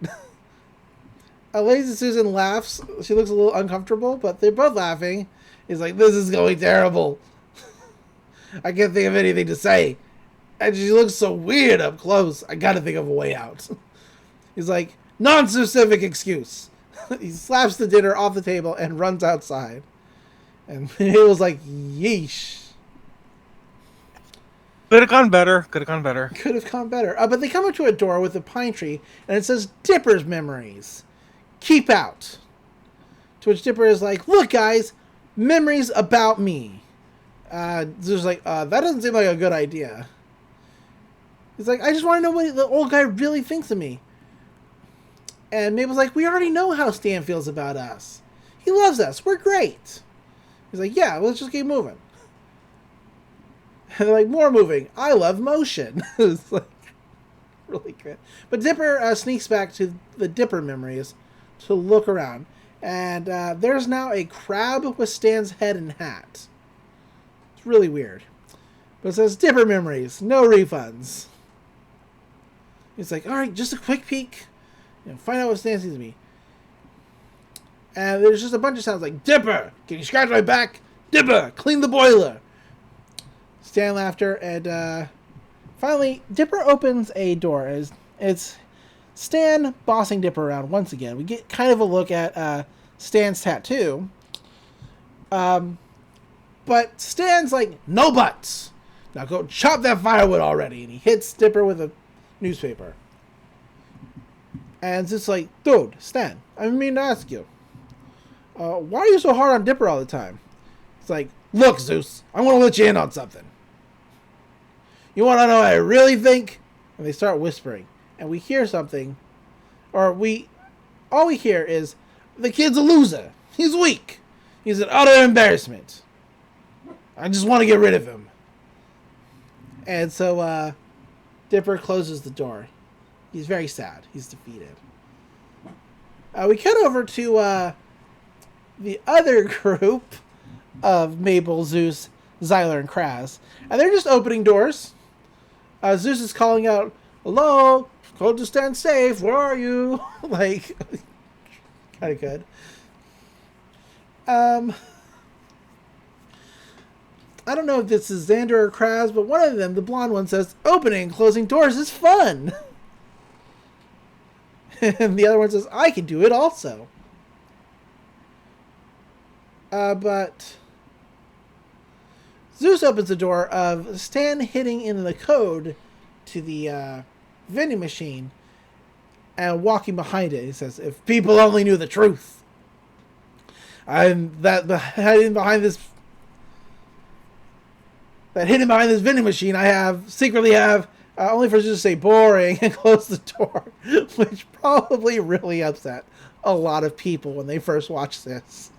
Lazy Susan laughs. She looks a little uncomfortable, but they're both laughing. He's like, "This is going terrible. I can't think of anything to say. And she looks so weird up close. I gotta think of a way out." He's like, "Non-specific excuse." He slaps the dinner off the table and runs outside. And it was like, yeesh. Could have gone better. Could have gone better. Could have gone better. But they come up to a door with a pine tree, and it says, "Dipper's memories. Keep out." To which Dipper is like, "Look, guys, memories about me." Zeus like, "That doesn't seem like a good idea." He's like, "I just want to know what the old guy really thinks of me." And Mabel's like, "We already know how Stan feels about us. He loves us. We're great." He's like, "Yeah, let's just keep moving." And they're like, "More moving. I love motion." It's like really good. But Dipper sneaks back to the Dipper memories to look around. And there's now a crab with Stan's head and hat. It's really weird. But it says, "Dipper memories. No refunds." He's like, "All right, just a quick peek. Find out what Stan sees to me." And there's just a bunch of sounds like, "Dipper, can you scratch my back? Dipper, clean the boiler. Stan laughter, and finally, Dipper opens a door. It's Stan bossing Dipper around once again. We get kind of a look at Stan's tattoo. But Stan's like, no buts. Now go chop that firewood already. And he hits Dipper with a newspaper. And it's just like, dude, Stan, I mean to ask you. Why are you so hard on Dipper all the time? It's like, look, Zeus, I want to let you in on something. You want to know what I really think? And they start whispering. And we hear something. All we hear is, the kid's a loser. He's weak. He's an utter embarrassment. I just want to get rid of him. And so Dipper closes the door. He's very sad. He's defeated. We cut over to the other group of Mabel, Zeus, Xyler, and Kraz. And they're just opening doors. Zeus is calling out, hello, told to stand safe, where are you? Like, kind of good. I don't know if this is Xander or Kraz, but one of them, the blonde one, says, opening and closing doors is fun. And the other one says, I can do it also. But Zeus opens the door of Stan hitting in the code to the vending machine and walking behind it. He says, if people only knew the truth. And that hidden behind this vending machine, I secretly have only for Zeus to say boring and close the door, which probably really upset a lot of people when they first watched this.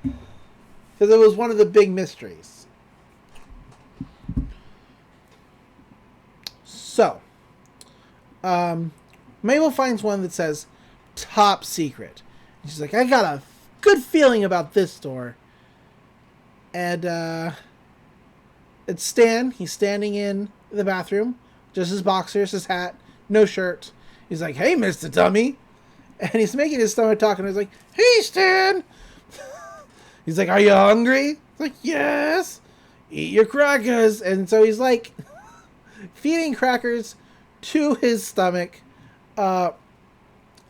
Because it was one of the big mysteries. So, Mabel finds one that says top secret. And she's like, I got a good feeling about this store. And it's Stan. He's standing in the bathroom. Just his boxers, his hat, no shirt. He's like, hey, Mr. Dummy. And he's making his stomach talk, and he's like, hey, Stan. He's like, are you hungry? He's like, yes. Eat your crackers. And so he's like feeding crackers to his stomach by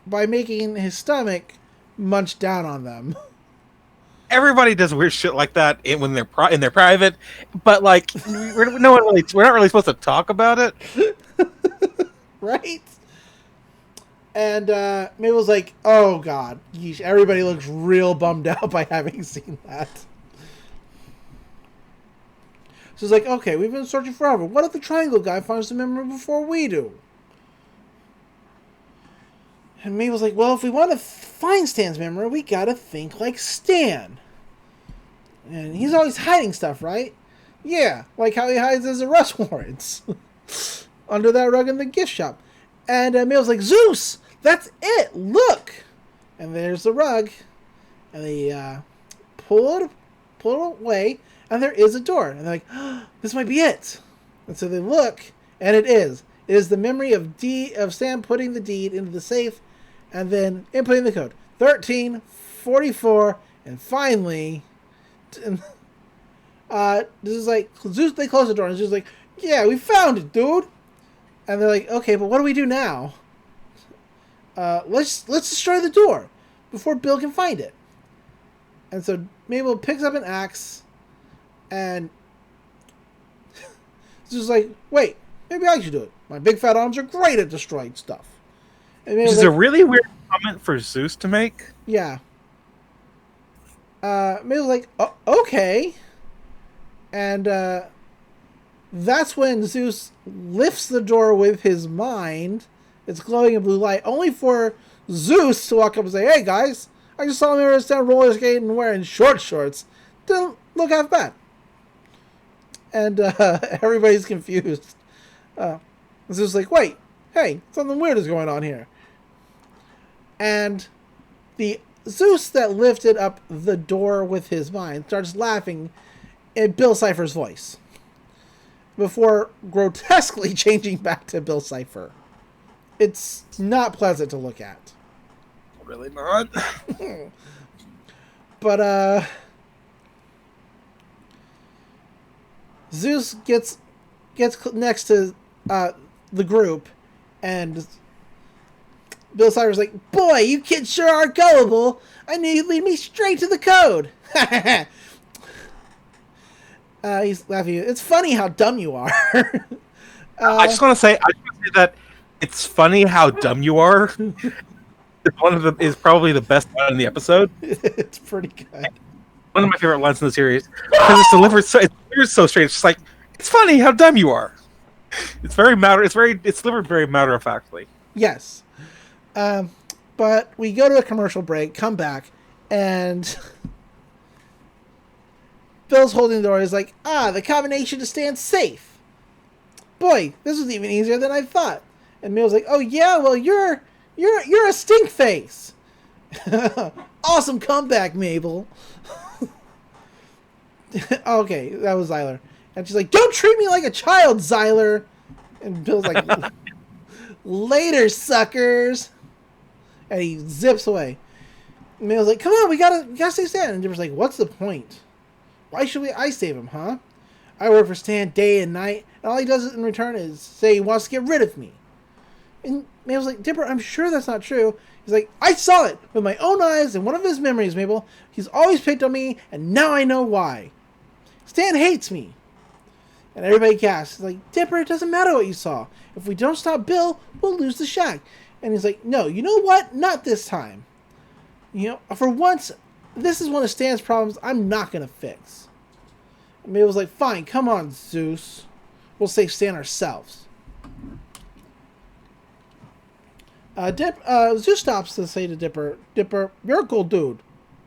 making his stomach munch down on them. Everybody does weird shit like that when they're in their private, but like we're not really supposed to talk about it, right? And Mabel's like, "Oh God, yeesh, everybody looks real bummed out by having seen that." She's like, "Okay, we've been searching forever. What if the triangle guy finds the memory before we do?" And Mabel's like, well, if we want to find Stan's memory, we gotta think like Stan. And he's always hiding stuff, right? Yeah, like how he hides his arrest warrants under that rug in the gift shop. And Mabel's like, Zeus, that's it, look! And there's the rug. And they pull it away, and there is a door. And they're like, oh, this might be it. And so they look, and it is. It is the memory of Stan putting the deed into the safe, and then inputting the code 1344, and finally, this is like Zeus. They close the door, and Zeus is like, "Yeah, we found it, dude." And they're like, "Okay, but what do we do now?" Let's destroy the door before Bill can find it. And so Mabel picks up an axe, and Zeus is like, "Wait, maybe I should do it. My big fat arms are great at destroying stuff." Which is a really weird comment for Zeus to make. Yeah. Mabel's like, oh, okay. And that's when Zeus lifts the door with his mind. It's glowing in blue light, only for Zeus to walk up and say, hey guys, I just saw him stand roller skating and wearing short shorts. Didn't look half bad. And everybody's confused. Zeus is like, wait, hey, something weird is going on here. And the Zeus that lifted up the door with his mind starts laughing in Bill Cipher's voice before grotesquely changing back to Bill Cipher. It's not pleasant to look at. Really not. But Zeus gets next to the group, and Bill Cipher's like, "Boy, you kids sure are gullible. I knew you'd lead me straight to the code." He's laughing. It's funny how dumb you are. I just want to say that it's funny how dumb you are. Is probably the best line in the episode. It's pretty good. One of my favorite lines in the series because it's delivered so straight. It's just like, it's funny how dumb you are. It's delivered very matter of factly. Yes. But we go to a commercial break, come back, and Bill's holding the door. He's like, the combination to stand safe. Boy, this was even easier than I thought. And Mill's like, oh yeah, well you're a stink face. Awesome comeback, Mabel. Okay, that was Zyler. And she's like, don't treat me like a child, Zyler. And Bill's like, later, suckers. And he zips away. And Mill's like, come on, we gotta save Stan. And Dipper's like, what's the point? Why should I save him, huh? I work for Stan day and night, and all he does in return is say he wants to get rid of me. And Mabel's like, Dipper, I'm sure that's not true. He's like, I saw it with my own eyes in one of his memories, Mabel. He's always picked on me, and now I know why. Stan hates me. And everybody gasps. He's like, Dipper, it doesn't matter what you saw. If we don't stop Bill, we'll lose the shack. And he's like, no, you know what? Not this time. You know, for once, this is one of Stan's problems I'm not going to fix. And Mabel's like, fine, come on, Zeus. We'll save Stan ourselves. Zeus stops to say to Dipper, you're a cool dude.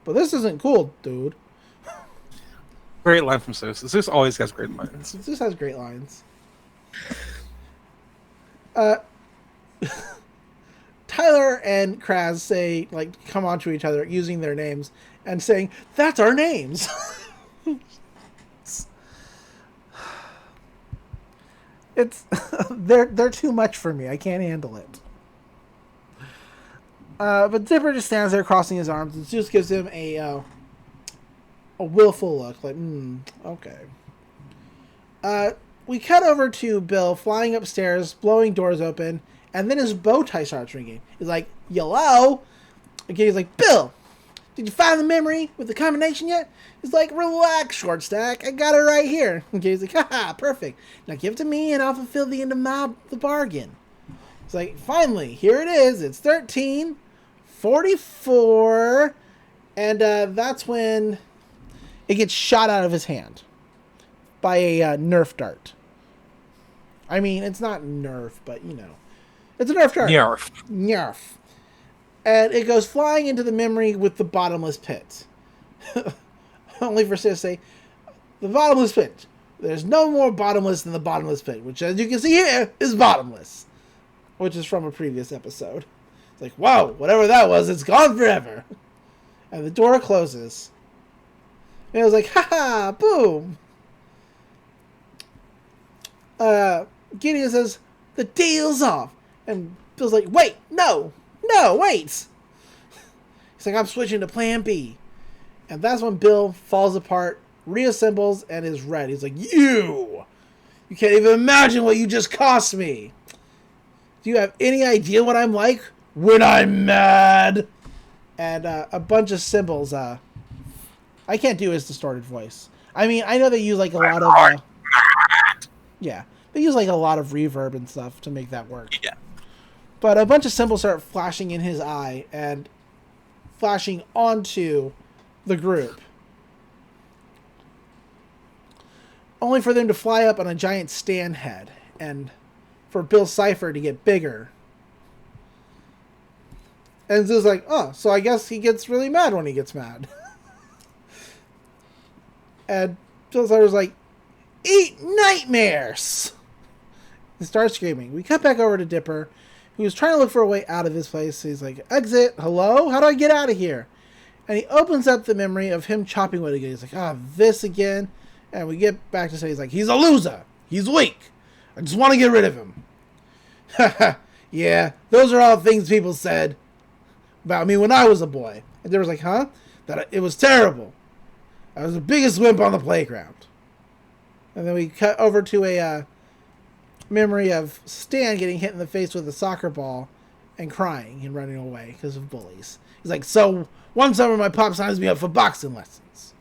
But this isn't cool, dude. Great line from Zeus. Zeus always has great lines. Zeus has great lines. Tyler and Kraz say, like, come on to each other using their names and saying, that's our names. It's they're too much for me. I can't handle it. But Dipper just stands there crossing his arms, and Zeus gives him a willful look, like, okay. We cut over to Bill flying upstairs, blowing doors open, and then his bow tie starts ringing. He's like, "Hello?" Okay, he's like, "Bill, did you find the memory with the combination yet?" He's like, "Relax, short stack. I got it right here." Okay, he's like, "Haha, perfect. Now give it to me and I'll fulfill the end of the bargain." He's like, "Finally, here it is. It's 13:44." And that's when it gets shot out of his hand by a Nerf dart. I mean, it's not Nerf, but you know. It's a Nerf dart. Nerf. And it goes flying into the memory with the bottomless pit. Only for Sid to say, the bottomless pit. There's no more bottomless than the bottomless pit, which, as you can see here, is bottomless. Which is from a previous episode. It's like, wow, whatever that was, it's gone forever. And the door closes. And it was like, haha, boom. Gideon says, the deal's off. And Bill's like, wait, no, wait. He's like, I'm switching to plan B. And that's when Bill falls apart, reassembles, and is red. He's like, you can't even imagine what you just cost me. Do you have any idea what I'm like when I'm mad? And a bunch of cymbals. I can't do his distorted voice. I mean, I know they use like a lot of... yeah, they use like a lot of reverb and stuff to make that work. Yeah. But a bunch of symbols start flashing in his eye and flashing onto the group. Only for them to fly up on a giant stand head and for Bill Cipher to get bigger. And Zoo's like, oh, so I guess he gets really mad when he gets mad. And Bill Cipher's like, eat nightmares! He starts screaming. We cut back over to Dipper, who was trying to look for a way out of this place. He's like, exit, hello? How do I get out of here? And he opens up the memory of him chopping wood again. He's like, this again? And we get back to say, he's like, he's a loser. He's weak. I just want to get rid of him. Yeah, those are all things people said about me when I was a boy. And Dipper's like, huh? that it was terrible. I was the biggest wimp on the playground. And then we cut over to a memory of Stan getting hit in the face with a soccer ball and crying and running away because of bullies. He's like, so one summer my pop signs me up for boxing lessons.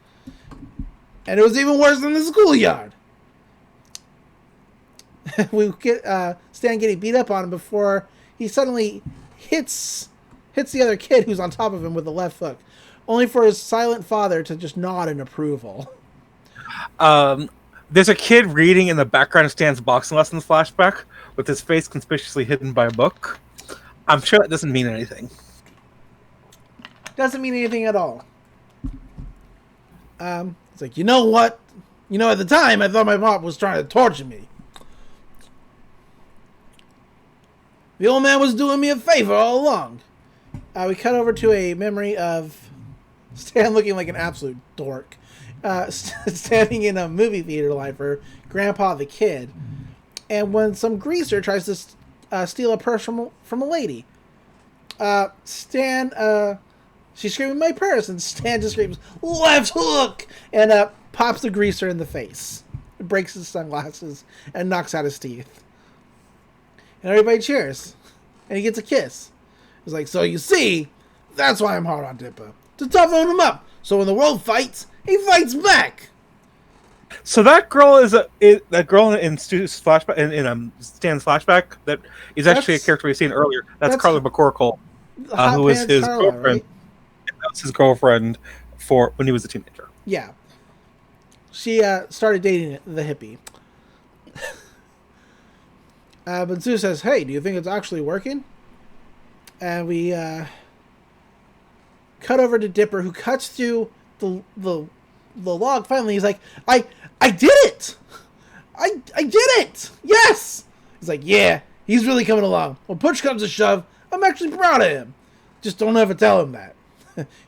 And it was even worse than the schoolyard. We get Stan getting beat up on him before he suddenly hits the other kid who's on top of him with the left hook, only for his silent father to just nod in approval. There's a kid reading in the background of Stan's boxing lessons flashback with his face conspicuously hidden by a book. I'm sure that doesn't mean anything. Doesn't mean anything at all. It's like, you know what? You know, at the time, I thought my pop was trying to torture me. The old man was doing me a favor all along. We cut over to a memory of Stan looking like an absolute dork. Standing in a movie theater line for Grandpa the Kid. And when some greaser tries to steal a purse from a lady. Stan, she's screaming, my purse, and Stan just screams, left hook! And pops the greaser in the face. It breaks his sunglasses and knocks out his teeth. And everybody cheers. And he gets a kiss. He's like, so you see, that's why I'm hard on Dipper. To toughen him up. So when the world fights, he fights back. So that girl is that girl in Stu's flashback in Stan's flashback that is actually a character we've seen earlier. That's Carla McCorkle, who was his girlfriend. Right? That was his girlfriend for when he was a teenager. Yeah, she started dating the hippie. But Stu says, "Hey, do you think it's actually working?" And we cut over to Dipper, who cuts through the log. Finally, he's like, I did it! I did it! Yes! He's like, yeah, he's really coming along. When push comes to shove, I'm actually proud of him. Just don't ever tell him that.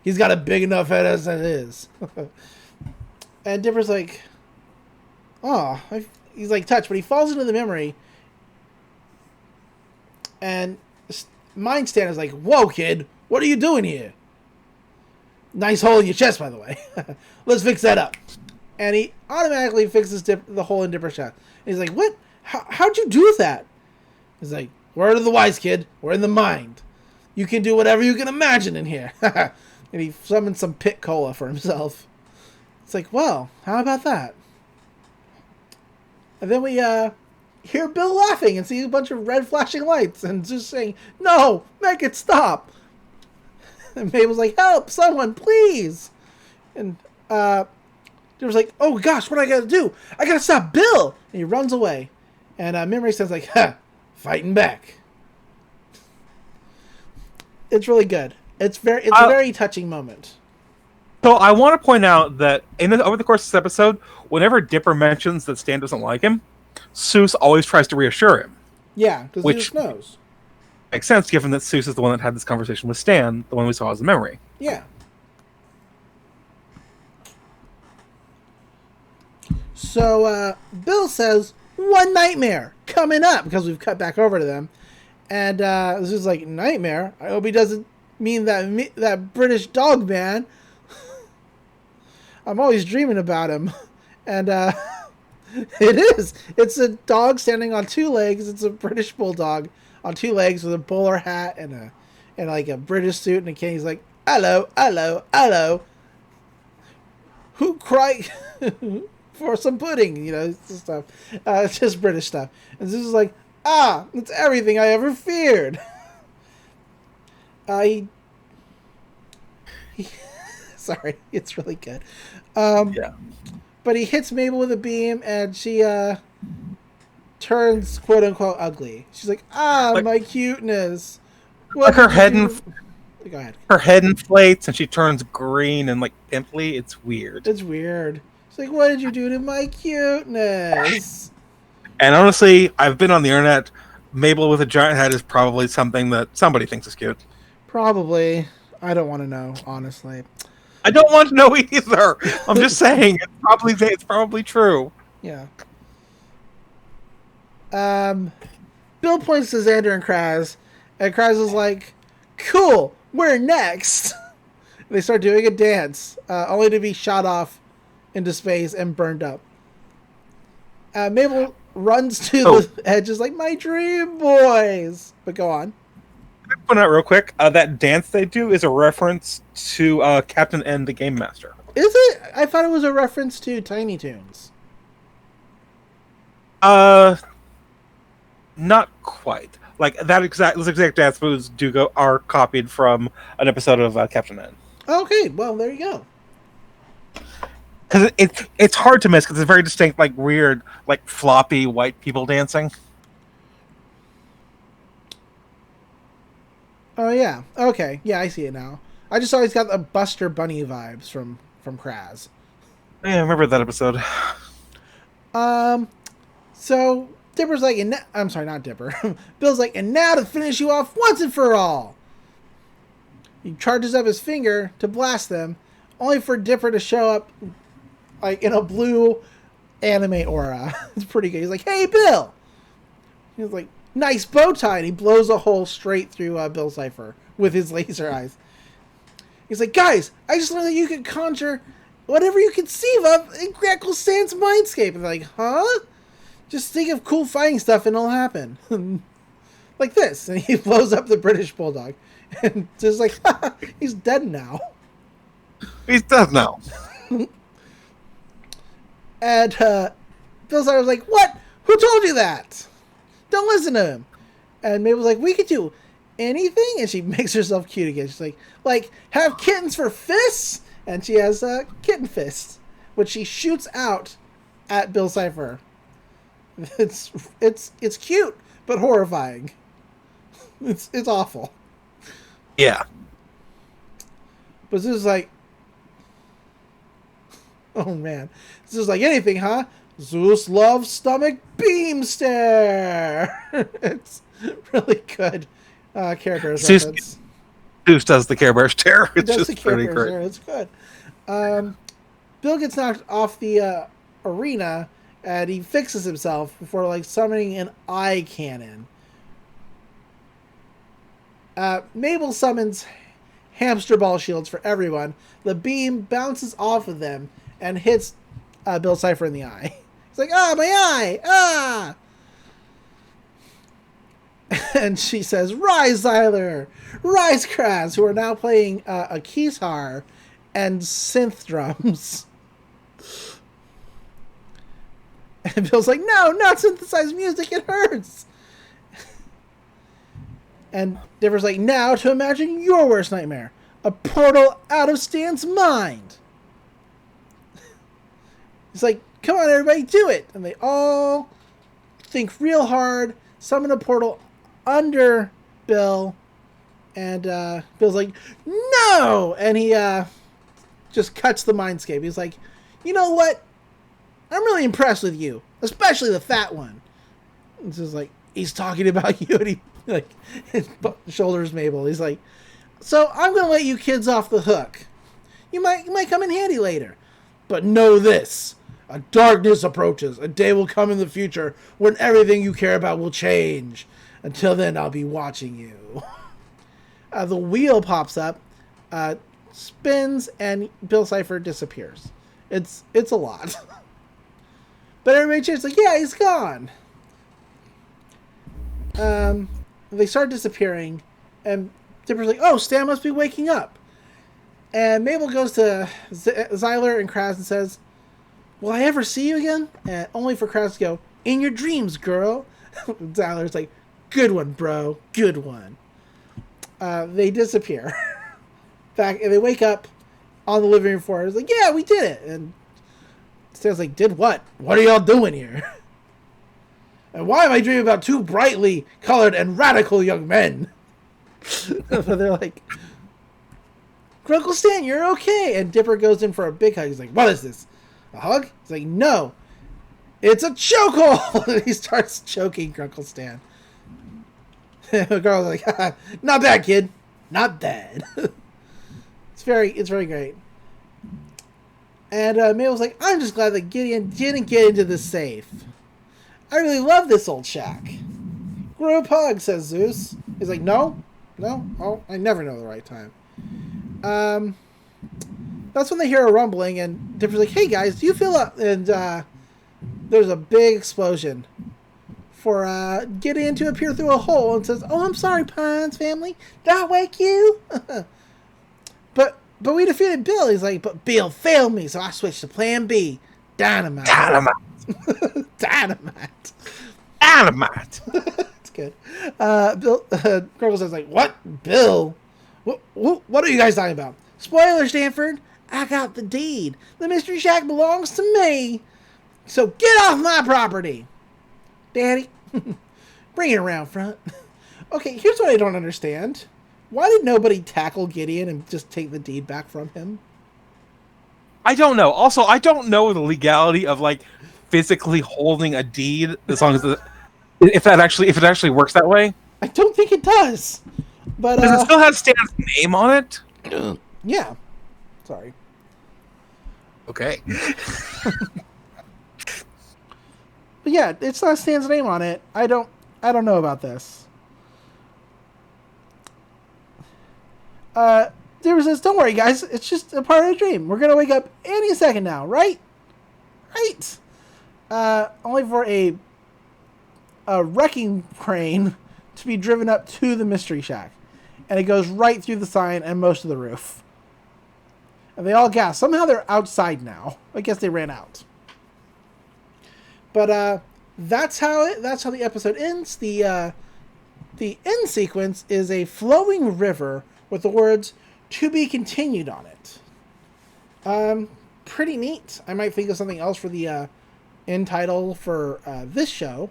He's got a big enough head as it is. And Dipper's like, oh, he's like touched, but he falls into the memory. And Mind Stan is like, whoa, kid, what are you doing here? Nice hole in your chest, by the way. Let's fix that up. And he automatically fixes the hole in Dipper's chest. And he's like, what? How'd you do that? He's like, word of the wise, kid. We're in the mind. You can do whatever you can imagine in here. And he summons some pit cola for himself. It's like, well, how about that? And then we hear Bill laughing and see a bunch of red flashing lights and just saying, no, make it stop. And Mabel's like, help, someone, please. And there was like, oh gosh, what do I gotta do? I gotta stop Bill. And he runs away. And Memory says like, ha, fighting back. It's really good. It's a very touching moment. So I want to point out that over the course of this episode, whenever Dipper mentions that Stan doesn't like him, Seuss always tries to reassure him. Yeah, because he just knows. Makes sense, given that Seuss is the one that had this conversation with Stan, the one we saw as a memory. Yeah. So, Bill says, one nightmare coming up, because we've cut back over to them. And this is like, nightmare? I hope he doesn't mean that British dog man. I'm always dreaming about him. And it is. It's a dog standing on two legs. It's a British bulldog on two legs with a bowler hat and like a British suit and a cane. He's like, hello, hello, hello. Who cried for some pudding? You know, it's stuff. It's just British stuff. And this is like, it's everything I ever feared. Sorry, it's really good. Yeah. But he hits Mabel with a beam, and she turns quote unquote ugly. She's like, my cuteness. Like her head Go ahead. Her head inflates, and she turns green and like pimply. It's weird. It's weird. She's like, what did you do to my cuteness? And honestly, I've been on the internet. Mabel with a giant head is probably something that somebody thinks is cute. Probably. I don't want to know, honestly. I don't want to know either. I'm just saying it's probably true. Yeah. Bill points to Xander and Kraz, and Kraz is like, "Cool, we're next." And They start doing a dance, only to be shot off into space and burned up. Mabel runs to the edge, is like, my dream boys. But go on. Point out real quick, that dance they do is a reference to Captain N, the Game Master. Is it? I thought it was a reference to Tiny Toons. Not quite. Like those exact dance moves are copied from an episode of Captain N. Okay, well there you go. Because it's hard to miss because it's very distinct, like weird, like floppy white people dancing. Oh yeah. Okay. Yeah, I see it now. I just always got the Buster Bunny vibes from Kraz. Yeah, I remember that episode. So Dipper's like, I'm sorry, not Dipper. Bill's like, and now to finish you off once and for all. He charges up his finger to blast them, only for Dipper to show up like in a blue anime aura. It's pretty good. He's like, hey, Bill. He's like, nice bow tie. And he blows a hole straight through Bill Cipher with his laser eyes. He's like, guys, I just learned that you can conjure whatever you conceive of in Crackle Sand's mindscape. And they're like, huh? Just think of cool fighting stuff and it'll happen. Like this. And he blows up the British Bulldog. And just like, he's dead now. He's dead now. And Bill Cipher's like, what? Who told you that? Don't listen to him. And Mabel's like, we could do anything? And she makes herself cute again. She's like, have kittens for fists? And she has kitten fists, which she shoots out at Bill Cipher. It's cute, but horrifying. It's awful. Yeah. But this is like, oh man, this is like anything, huh? Zeus loves stomach beam stare. It's really good characters reference. Zeus does the Care Bear stare. It's Does just the Care pretty Bear great. stare. It's good. Bill gets knocked off the arena, and he fixes himself before like summoning an eye cannon. Mabel summons hamster ball shields for everyone. The beam bounces off of them and hits Bill Cipher in the eye. It's like, ah, my eye! Ah! And she says, rise, Zyler! Rise, Kraz! Who are now playing a guitar and synth drums. And Bill's like, no, not synthesized music, it hurts! And Dipper's like, now to imagine your worst nightmare. A portal out of Stan's mind. He's like, come on, everybody, do it. And they all think real hard, summon a portal under Bill. And Bill's like, no! And he just cuts the mindscape. He's like, you know what? I'm really impressed with you, especially the fat one. It's just like, he's talking about you, and he like his shoulders Mabel. He's like, so I'm gonna let you kids off the hook. You might come in handy later, but know this: a darkness approaches. A day will come in the future when everything you care about will change. Until then, I'll be watching you. The wheel pops up, spins, and Bill Cipher disappears. It's a lot. But everybody cheers like, yeah, he's gone. They start disappearing, and Dipper's like, oh, Stan must be waking up. And Mabel goes to Zyler and Kraz and says, will I ever see you again? And only for Kraz to go, in your dreams, girl. Zyler's like, good one, bro. Good one. They disappear. Back, and they wake up on the living room floor. It's like, yeah, we did it. And Stan's like, did what? What are y'all doing here? And why am I dreaming about two brightly colored and radical young men? But they're like, Grunkle Stan, you're okay. And Dipper goes in for a big hug. He's like, what is this? A hug? He's like, no. It's a chokehold. And he starts choking Grunkle Stan. The girl's like, not bad, kid. Not bad. It's very great. And Mabel's like, I'm just glad that Giddeon didn't get into the safe. I really love this old shack. Group hug, says Zeus. He's like, no. Oh, I never know the right time. That's when they hear a rumbling, and Dipper's like, "Hey guys, do you feel up?" And there's a big explosion for Gideon to appear through a hole and says, "Oh, I'm sorry, Pines family. Did I wake you?" but we defeated Bill. He's like, "But Bill failed me, so I switched to Plan B. Dynamite." Dynamite. It's good. Bill Gurgle says, like, "What, Bill? What are you guys talking about? Spoiler, Stanford. I got the deed. The Mystery Shack belongs to me. So get off my property, Daddy." Bring it around front. Okay, here's what I don't understand. Why did nobody tackle Gideon and just take the deed back from him? I don't know. Also, I don't know the legality of like physically holding a deed as long as if it actually works that way. I don't think it does. But Does it still have Stan's name on it? Yeah. Sorry. Okay. But yeah, it's not Stan's name on it. I don't know about this. There says, "Don't worry, guys. It's just a part of the dream. We're gonna wake up any second now, right? Right. Only for a wrecking crane to be driven up to the Mystery Shack, and it goes right through the sign and most of the roof. And they all gasp. Somehow they're outside now. I guess they ran out. But that's how the episode ends. The end sequence is a flowing river with the words "to be continued" on it. Pretty neat. I might think of something else for the end title for this show.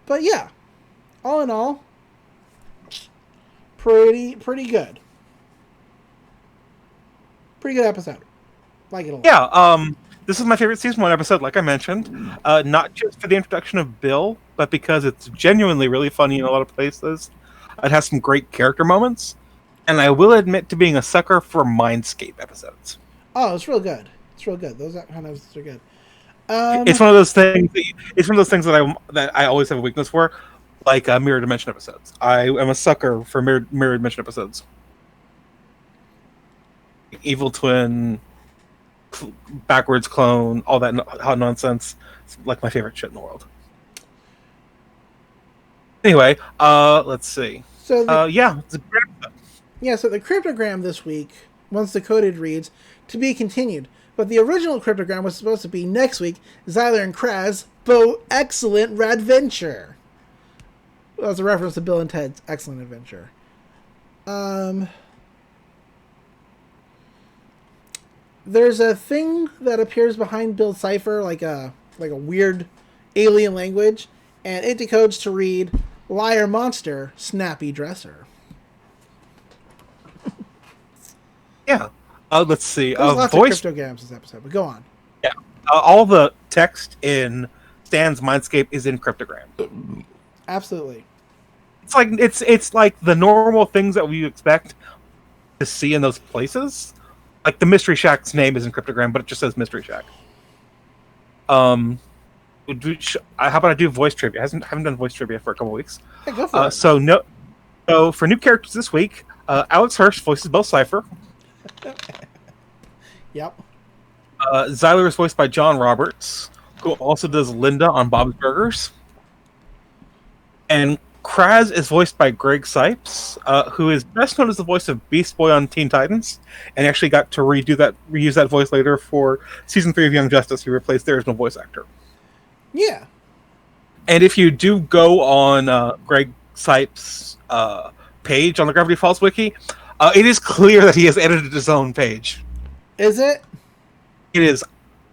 But yeah, all in all, pretty good. Pretty good episode. Like it a lot. Yeah, this is my favorite season 1 episode, like I mentioned. Not just for the introduction of Bill, but because it's genuinely really funny in a lot of places. It has some great character moments. And I will admit to being a sucker for Mindscape episodes. Oh, it's real good. It's real good. Those kind of episodes are good. It's one of those things. It's one of those things that I always have a weakness for, like mirror dimension episodes. I am a sucker for mirror dimension episodes. Evil twin, backwards clone, all that hot nonsense. It's like my favorite shit in the world. Anyway, let's see. So it's a great episode. Yeah, so the cryptogram this week, once decoded, reads, "To be continued." But the original cryptogram was supposed to be next week, Xyler and Kraz, Bo Excellent Radventure. Well, that's a reference to Bill and Ted's Excellent Adventure. There's a thing that appears behind Bill Cipher, like a weird alien language, and it decodes to read, "Liar Monster, Snappy Dresser." Yeah. Let's see. There's lots voice. of cryptograms this episode, but go on. Yeah. All the text in Stan's Mindscape is in cryptogram. Absolutely. It's like the normal things that we expect to see in those places. Like the Mystery Shack's name is in cryptogram, but it just says Mystery Shack. How about I do voice trivia? I haven't done voice trivia for a couple weeks. Hey, go for it. So for new characters this week, Alex Hirsch voices Bill Cipher. Yep. Xyler is voiced by John Roberts, who also does Linda on Bob's Burgers. And Kraz is voiced by Greg Cipes, who is best known as the voice of Beast Boy on Teen Titans, and actually got to reuse that voice later for season 3 of Young Justice. He replaced the original voice actor. Yeah. And if you do go on Greg Cipes' page on the Gravity Falls wiki, it is clear that he has edited his own page. Is it? It is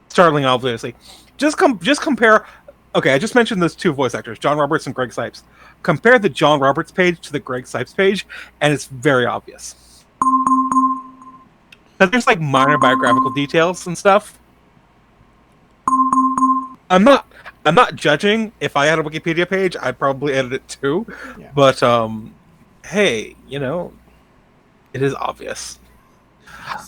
startling, obviously. Just compare. Okay, I just mentioned those two voice actors, John Roberts and Greg Cipes. Compare the John Roberts page to the Greg Cipes page, and it's very obvious. But there's like minor biographical details and stuff. I'm not judging. If I had a Wikipedia page, I'd probably edit it too. Yeah. But hey, it is obvious.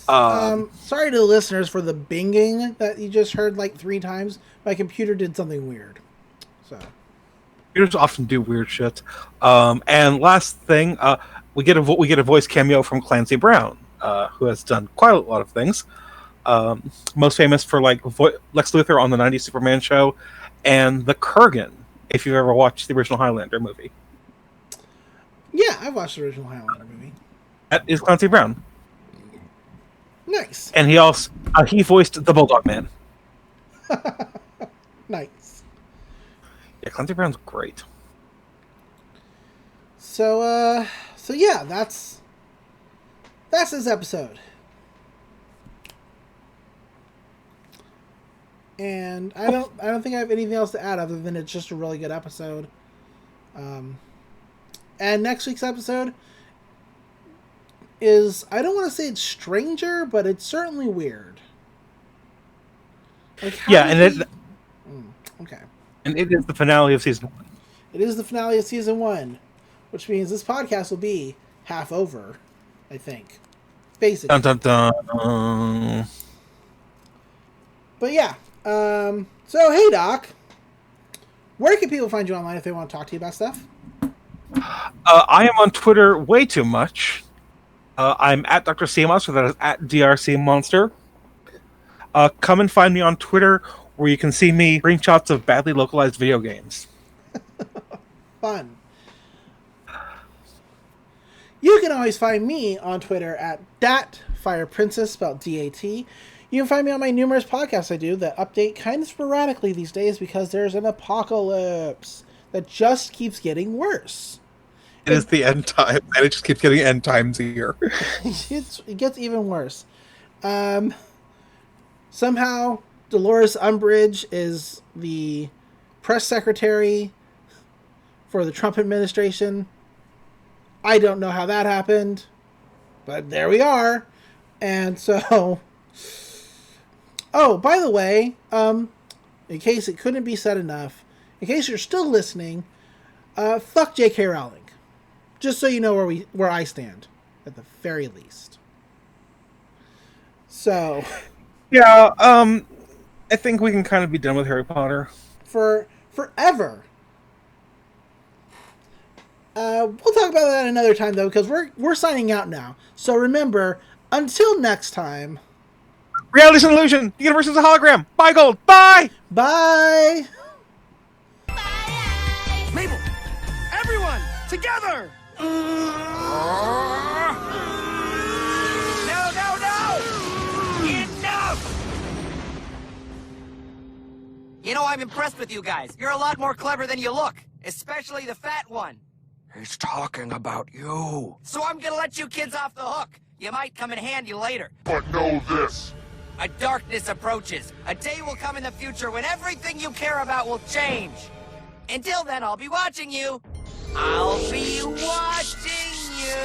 Sorry to the listeners for the binging that you just heard like 3 times. My computer did something weird. So Computers often do weird shit. And last thing, we get a voice cameo from Clancy Brown, who has done quite a lot of things. Most famous for like Lex Luthor on the '90s Superman show, and the Kurgan. If you've ever watched the original Highlander movie, Yeah, I've watched the original Highlander movie. that is Clancy Brown, Nice. and he voiced the Bulldog Man. Nice. Yeah, Clancy Brown's great. So yeah, that's this episode. And I don't think I have anything else to add other than it's just a really good episode. And next week's episode is, I don't want to say it's stranger, but it's certainly weird. Like, Yeah, and okay. and it is the finale of season 1. It is the finale of season 1, which means this podcast will be half over, I think. Basically. Dun, dun, dun. But yeah. So, hey, Doc. Where can people find you online if they want to talk to you about stuff? I am on Twitter way too much. I'm at Dr. C Monster, that is at DRC Monster. Come and find me on Twitter, where you can see me screenshots of badly localized video games. Fun. You can always find me on Twitter at DatFirePrincess, spelled D-A-T. You can find me on my numerous podcasts I do that update kind of sporadically these days because there's an apocalypse that just keeps getting worse. It is the end time, and it just keeps getting end times here. It gets even worse. Somehow, Dolores Umbridge is the press secretary for the Trump administration. I don't know how that happened, but there we are. And so... Oh, by the way, in case it couldn't be said enough, in case you're still listening, fuck J.K. Rowling. Just so you know where I stand, at the very least. So... Yeah, I think we can kind of be done with Harry Potter. Forever. We'll talk about that another time, though, because we're signing out now. So remember, until next time... Reality's an illusion! The universe is a hologram! Bye, Gold! Bye! Bye! Mabel! Everyone! Together! No! Enough! You know, I'm impressed with you guys. You're a lot more clever than you look. Especially the fat one. He's talking about you. So I'm gonna let you kids off the hook. You might come in handy later. But know this. A darkness approaches. A day will come in the future when everything you care about will change. Until then, I'll be watching you. I'll be watching you.